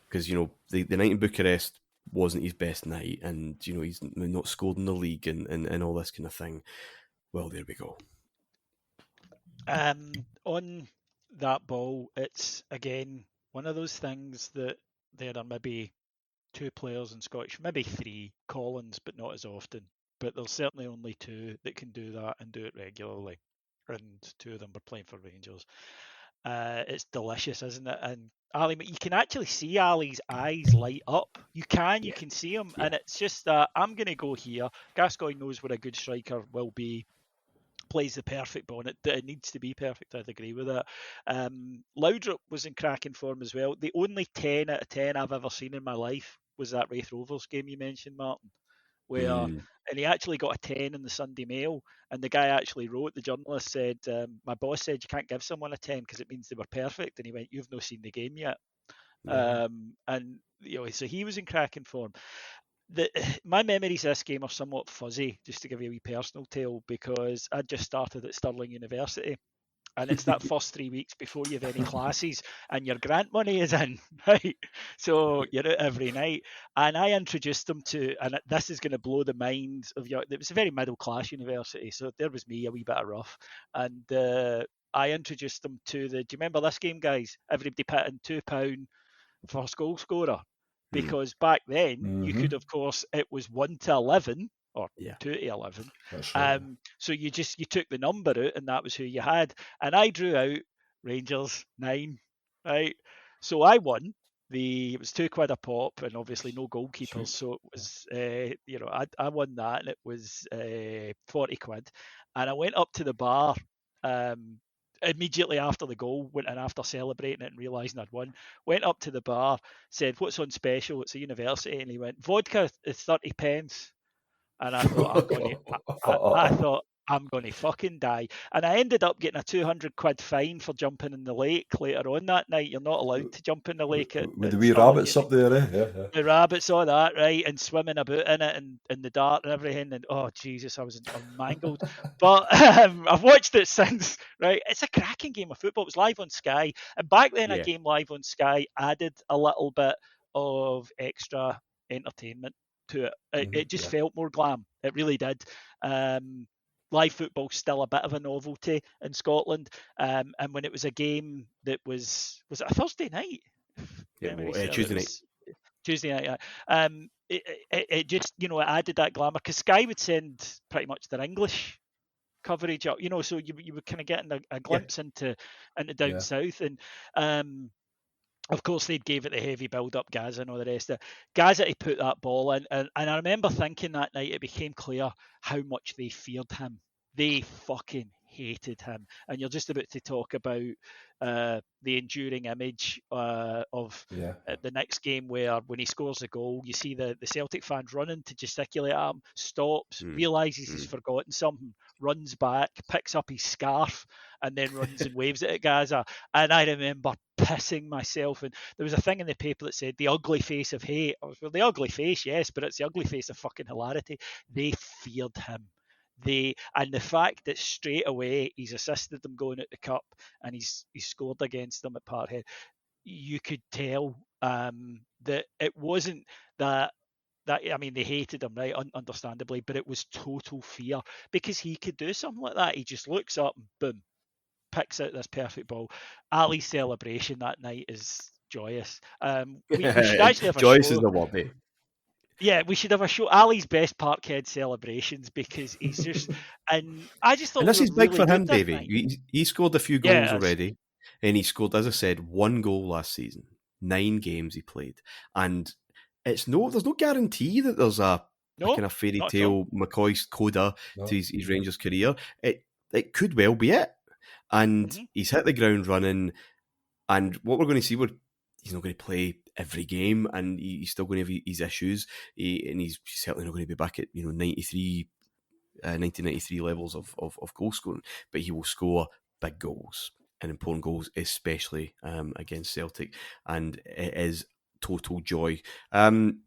because, the night in Bucharest wasn't his best night, and, he's not scored in the league and all this kind of thing. Well, there we go. On that ball, it's, again, one of those things that there are maybe 2 players in Scottish, maybe 3, Collins, but not as often. But there's certainly only 2 that can do that and do it regularly. And 2 of them were playing for Rangers. It's delicious, isn't it? And Ali, you can actually see Ali's eyes light up. You can see him. Yeah. And it's just that I'm going to go here. Gascoigne knows what a good striker will be. Plays the perfect ball, and it needs to be perfect. I'd agree with that. Laudrup was in cracking form as well. The only 10 out of 10 I've ever seen in my life was that Wraith Rovers game you mentioned, Martyn, where and he actually got a 10 in the Sunday Mail, and the guy actually wrote, the journalist said, my boss said you can't give someone a 10 because it means they were perfect, and he went, you've not seen the game yet. And so he was in cracking form. My memories of this game are somewhat fuzzy, just to give you a wee personal tale, because I just started at Stirling University, and it's that first 3 weeks before you have any classes and your grant money is in, right? So you're out every night, and I introduced them to, and this is going to blow the minds of it was a very middle class university, so there was me, a wee bit of rough, and I introduced them to do you remember this game, guys? Everybody put in £2 first goal scorer. Because back then, you could, of course, it was 1 to 11 or 2 to 11. Right. So you took the number out, and that was who you had. And I drew out Rangers 9, right? So I won. It was £2 a pop, and obviously no goalkeepers. So it was, I won that, and it was £40. And I went up to the bar. Immediately after the goal, went in after celebrating it and realising I'd won, went up to the bar, said, what's on special? It's a university. And he went, vodka is 30 pence. And I thought, I'm going to fucking die. And I ended up getting a £200 fine for jumping in the lake later on that night. You're not allowed to jump in the lake. With the wee rabbits up there, eh? Yeah. The rabbits, all that, right? And swimming about in it and in the dart and everything. And oh, Jesus, I was mangled. But I've watched it since, right? It's a cracking game of football. It was live on Sky. And back then, a game live on Sky added a little bit of extra entertainment to it. It just felt more glam. It really did. Live football's still a bit of a novelty in Scotland, and when it was a game that was it a Thursday night? Tuesday night. Tuesday night. It just it added that glamour, because Sky would send pretty much their English coverage up, so you were kind of getting a glimpse into down south, and of course they'd gave it the heavy build up, Gazza and all the rest of it. Gazza to put that ball in, and I remember thinking that night it became clear how much they feared him. They fucking hated him. And you're just about to talk about the enduring image of the next game where when he scores a goal, you see the Celtic fans running to gesticulate at him, stops, realises he's forgotten something, runs back, picks up his scarf, and then runs and waves it at Gazza. And I remember pissing myself. And there was a thing in the paper that said the ugly face of hate. I was, well, the ugly face, yes, but it's the ugly face of fucking hilarity. They feared him. And the fact that straight away he's assisted them going at the cup and he's scored against them at Parkhead, you could tell that it wasn't that I mean, they hated him, right, understandably, but it was total fear because he could do something like that. He just looks up and boom, picks out this perfect ball. Ali's celebration that night is joyous. We should actually have a joyous show. Is the word, eh? Yeah, we should have a show. Ali's best Parkhead celebrations because he's just, and I just thought, and this is big really for him, Davey. He scored a few goals already, and he scored, as I said, 1 goal last season. 9 games he played, and there's no guarantee that there's a kind of fairy tale McCoy coda to his Rangers career. It could well be it, and he's hit the ground running. And what we're going to see, he's not going to play every game, and he's still going to have his issues, and he's certainly not going to be back at 1993 levels of goal scoring, but he will score big goals and important goals, especially against Celtic, and it is total joy. 2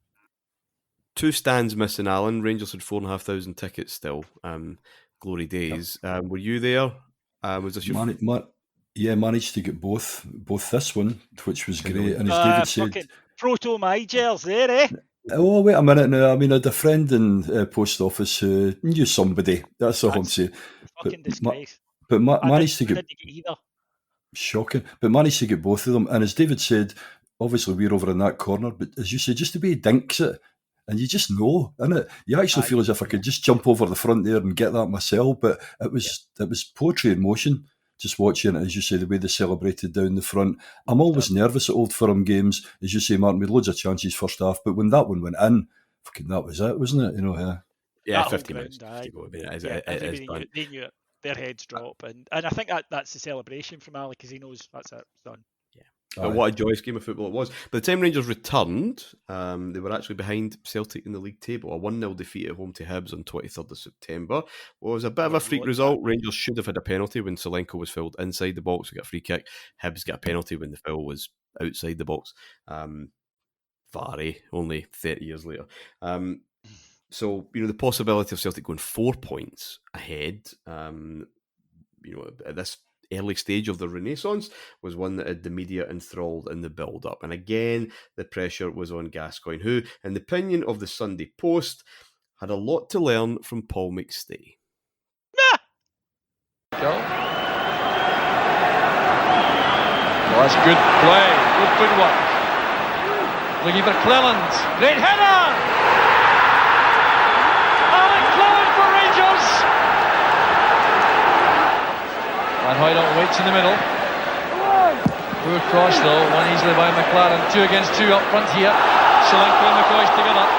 stands missing, Alan. Rangers had 4,500 tickets still. Glory days. Were you there? Was this your... managed to get both this one, which was great. And as David said, proto Migers there, eh? Oh, wait a minute now. I mean, I had a friend in post office who knew somebody. That's all I'm saying. Fucking disgrace. But managed to get... didn't get either. Shocking. But managed to get both of them. And as David said, obviously we're over in that corner, but as you say, just the way he dinks it, and you just know, innit? You actually feel as if I could just jump over the front there and get that myself, but it was poetry in motion, just watching it, as you say, the way they celebrated down the front. I'm always nervous at Old Firm games, as you say, Martyn, we had loads of chances first half, but when that one went in, fucking that was it, wasn't it? Yeah, 50 minutes. To go. They knew it. Their heads drop, and I think that's the celebration from Ali because he knows that's it, it's done. Yeah, but what a joyous game of football it was. By the time Rangers returned, they were actually behind Celtic in the league table. A 1-0 defeat at home to Hibs on 23rd of September was a bit of a freak result. Rangers should have had a penalty when Solenko was fouled inside the box. We got a free kick. Hibs got a penalty when the foul was outside the box. Vary, only 30 years later. So, the possibility of Celtic going 4 points ahead, at this early stage of the renaissance was one that had the media enthralled in the build-up. And again, the pressure was on Gascoigne, who, in the opinion of the Sunday Post, had a lot to learn from Paul McStay. Go. Well, that's good play. Good footwork. Looking for Cleland. Great header! Van Hooydonk waits in the middle. Poor cross though, one easily by McLaren. 2 against 2 up front here. Solenko and McCoy together.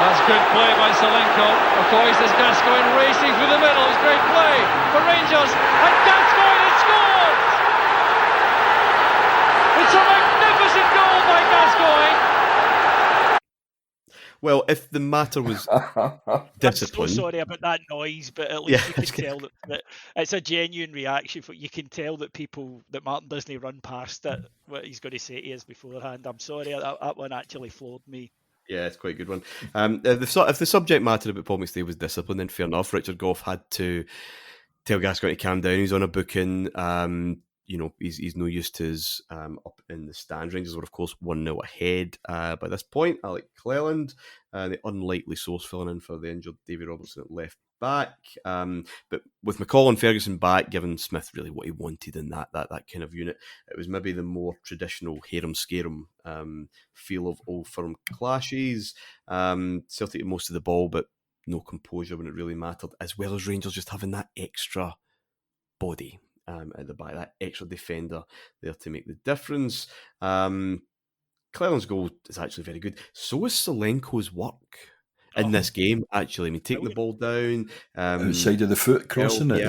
That's good play by Solenko. McCoy says Gascoigne racing through the middle. It's great play for Rangers. And Gascoigne has scored! It's a magnificent goal by Gascoigne. Well, if the matter was discipline... I'm so sorry about that noise, but at least you can tell that it's a genuine reaction. You can tell that that Martyn doesn't run past it, what he's going to say to us beforehand. I'm sorry, that one actually floored me. Yeah, it's quite a good one. If the subject matter about Paul McStay was discipline, then fair enough. Richard Gough had to tell Gascoigne to calm down. He's on a booking. He's no use to his up in the stands. Rangers were, of course, 1-0 ahead by this point. Alec Cleland, the unlikely source, filling in for the injured Davy Robertson at left back. But with McCall and Ferguson back, giving Smith really what he wanted in that kind of unit, it was maybe the more traditional harem-scarum feel of Old Firm clashes. Celtic had most of the ball, but no composure when it really mattered, as well as Rangers just having that extra body at the back, that extra defender there to make the difference. Cleland's goal is actually very good. So is Solenko's work. in this game, actually. I mean, taking the ball down. Outside of the foot, crossing it.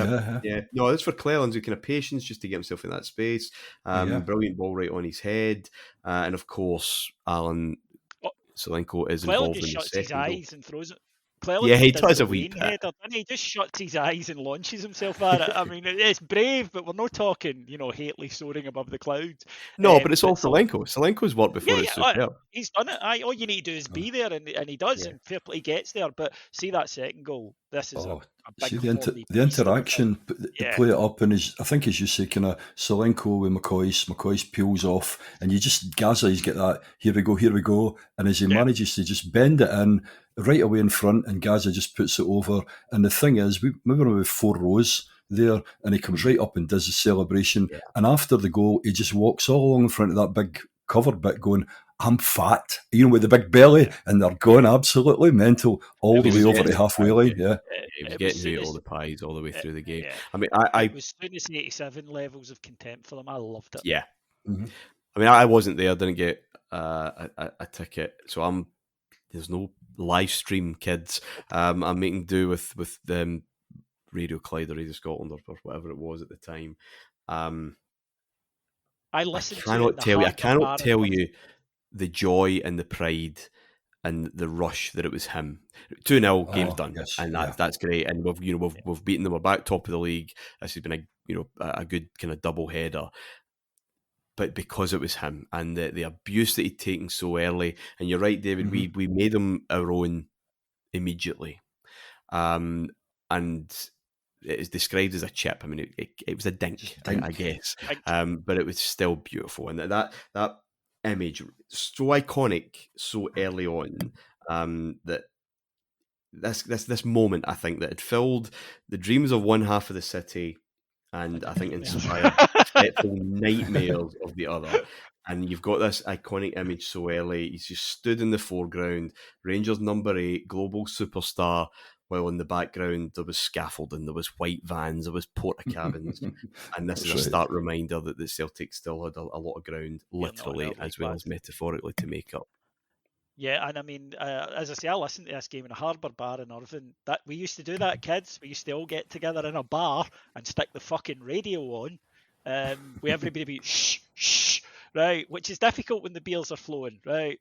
Yeah. No, that's for Cleland's kind of patience just to get himself in that space. Brilliant ball right on his head. And of course, Alan Solenko is Cleland involved in the shuts second his goal. eyes and throws it. Cleland he does does the a wee Wayne bit. header, and he just shuts his eyes and launches himself at it. I mean, it's brave, but we're not talking, Hately soaring above the clouds. No, but it's all Solenko. Solenko's worked before it's superb. He's done it. All you need to do is be there, and he does, and fair play, he gets there. But see that second goal. This is a big see the interaction, they play it up, and I think as you say, kind of Solenko with McCoy's peels off, and you just Gazza, he's got that here we go, and as he manages to just bend it in right away in front, and Gazza just puts it over. And the thing is, we remember with 4 rows there, and he comes right up and does the celebration, and after the goal, he just walks all along in front of that big covered bit going, I'm fat, with the big belly, and they're going absolutely mental all the way over the halfway line. He was getting all the pies all the way through the game. I mean, it was Students 87 levels of contempt for them. I loved it. Yeah. Mm-hmm. I mean, I wasn't there, didn't get a ticket, so there's no live stream, kids. I'm making do with Radio Clyde or Radio Scotland or whatever it was at the time. I cannot tell you the joy and the pride and the rush that it was him. 2-0, game's done, and that's great. And we've beaten them. We're back top of the league. This has been a good kind of double header. But because it was him and the abuse that he'd taken so early, and you're right, David, we made him our own immediately, and it is described as a chip. I mean, it was a dink, I guess, but it was still beautiful, and that image so iconic so early on, that this moment, I think, that had filled the dreams of one half of the city, and I think inspired fretful nightmares of the other. And you've got this iconic image so early. He's just stood in the foreground, Rangers number 8, global superstar, while in the background there was scaffolding, there was white vans, there was porta cabins, and this is a stark reminder that the Celtic still had a lot of ground, literally as well as metaphorically, to make up. Yeah, and I mean, as I say, I listened to this game in a Harbour bar in Irvine. That we used to do that, kids. We used to all get together in a bar and stick the fucking radio on. With everybody be shh, right? Which is difficult when the beers are flowing, right?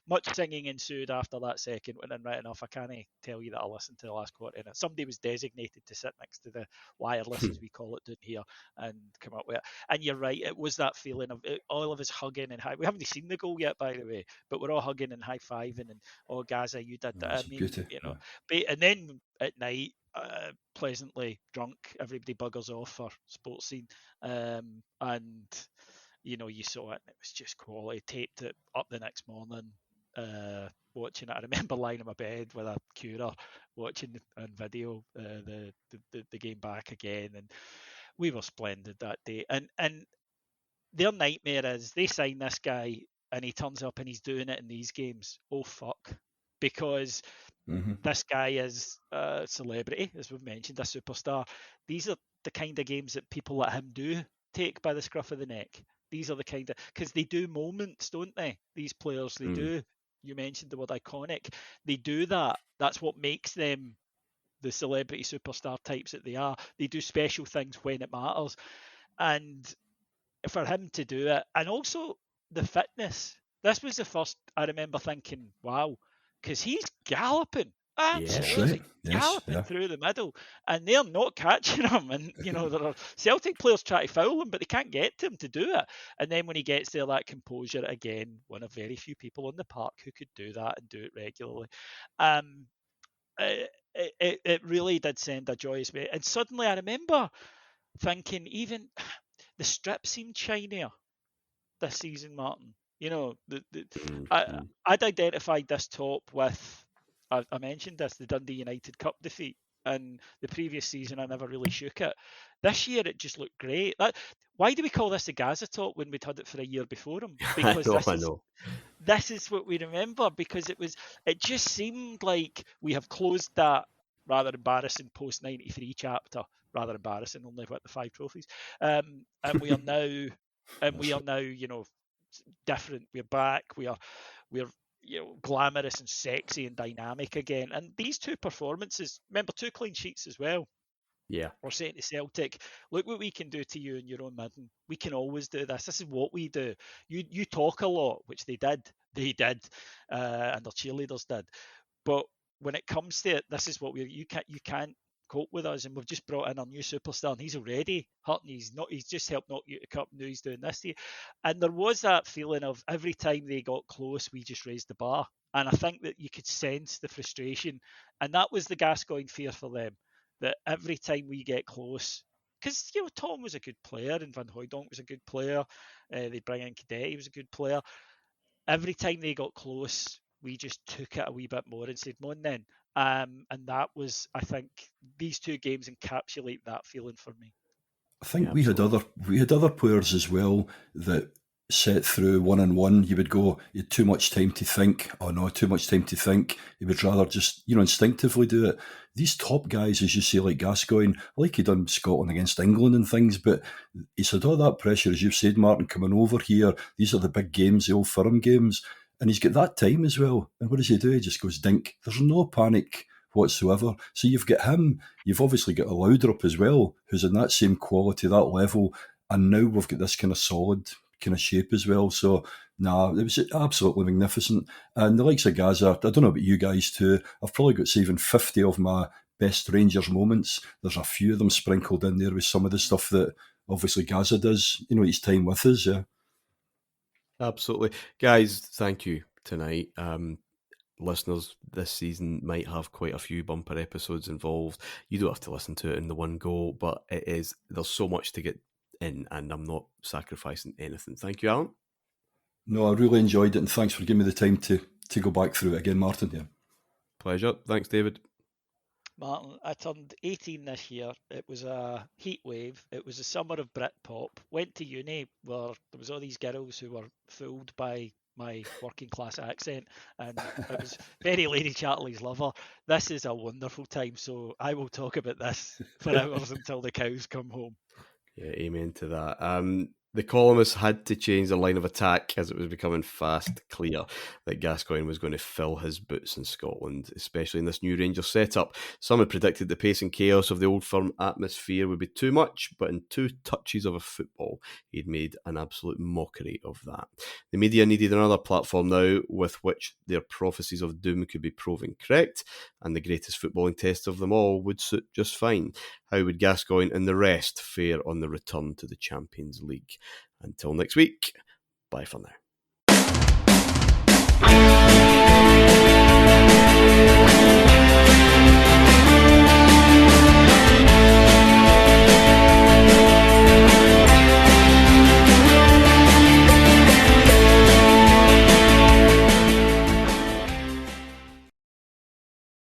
Much singing ensued after that second one, and right enough, I can't tell you that I listened to the last quarter in it. Somebody was designated to sit next to the wireless, as we call it down here, and come up with it. And you're right, it was that feeling of all of us hugging and we haven't seen the goal yet, by the way, but we're all hugging and high-fiving, and Gazza, you did that. I mean, and then at night, pleasantly drunk, everybody buggers off for sports scene, and you saw it, and it was just quality. Taped it up the next morning, watching it. I remember lying in my bed with a Cura, watching on video the game back again, and we were splendid that day. And their nightmare is they sign this guy, and he turns up and he's doing it in these games. Oh fuck, because this guy is a celebrity, as we've mentioned, a superstar. These are the kind of games that people like him do take by the scruff of the neck. These are the kind of, because they do moments, don't they? These players, they do. You mentioned the word iconic. They do that. That's what makes them the celebrity superstar types that they are. They do special things when it matters. And for him to do it, and also the fitness. This was the first I remember thinking, wow, because he's galloping. Absolutely galloping through the middle, and they're not catching him. And there are Celtic players try to foul him, but they can't get to him to do it. And then when he gets there, that composure, again, one of very few people in the park who could do that and do it regularly. It really did send a joyous way. And suddenly I remember thinking, even the strip seemed shinier this season, Martyn. I'd identified this top with, I mentioned this, the Dundee United Cup defeat, and the previous season I never really shook it. This year it just looked great. Why do we call this the Gazza top when we'd had it for a year before him? Because this is what we remember, because it just seemed like we have closed that rather embarrassing post-93 chapter, rather embarrassing, only about the 5 trophies. And we are now different. We're back. We're glamorous and sexy and dynamic again. And these 2 performances, remember, 2 clean sheets as well. Yeah. We're saying to Celtic, look what we can do to you in your own midden. We can always do this. This is what we do. You talk a lot, which they did, and their cheerleaders did. But when it comes to it, this is what you can't cope with us, and we've just brought in our new superstar, and he's already hurting. He's just helped knock you to cup. Now he's doing this to you, and there was that feeling of every time they got close, we just raised the bar, and I think that you could sense the frustration, and that was the Gascoigne fear for them, that every time we get close, because Tom was a good player and Van Hooijdonk was a good player, they bring in Cadet, he was a good player. Every time they got close, we just took it a wee bit more and said, "Come on then." And that was, I think, these 2 games encapsulate that feeling for me. I think we had other players as well that set through 1-on-1. You would go, you had too much time to think. Oh no, too much time to think. You would rather just, instinctively do it. These top guys, as you say, like Gascoigne, like he done Scotland against England and things, but he's had all that pressure, as you've said, Martyn, coming over here. These are the big games, the Old Firm games. And he's got that time as well. And what does he do? He just goes dink. There's no panic whatsoever. So you've got him. You've obviously got a Laudrup as well, who's in that same quality, that level. And now we've got this kind of solid kind of shape as well. So, it was absolutely magnificent. And the likes of Gazza, I don't know about you guys too, I've probably got saving 50 of my best Rangers moments. There's a few of them sprinkled in there with some of the stuff that obviously Gazza does, his time with us, yeah. Absolutely. Guys, thank you tonight. Listeners, this season might have quite a few bumper episodes involved. You don't have to listen to it in the one go, but there's so much to get in, and I'm not sacrificing anything. Thank you, Alan. No, I really enjoyed it, and thanks for giving me the time to go back through it again, Martyn. Yeah. Pleasure. Thanks, David. Martyn, I turned 18 this year. It was a heat wave. It was the summer of Britpop. Went to uni where there was all these girls who were fooled by my working class accent, and it was very Lady Chatterley's lover. This is a wonderful time, so I will talk about this for hours until the cows come home. Yeah, amen to that. The columnists had to change the line of attack as it was becoming fast clear that Gascoigne was going to fill his boots in Scotland, especially in this new Rangers setup. Some had predicted the pace and chaos of the Old Firm atmosphere would be too much, but in 2 touches of a football, he'd made an absolute mockery of that. The media needed another platform now with which their prophecies of doom could be proven correct, and the greatest footballing test of them all would suit just fine. How would Gascoigne and the rest fare on the return to the Champions League? Until next week, bye for now.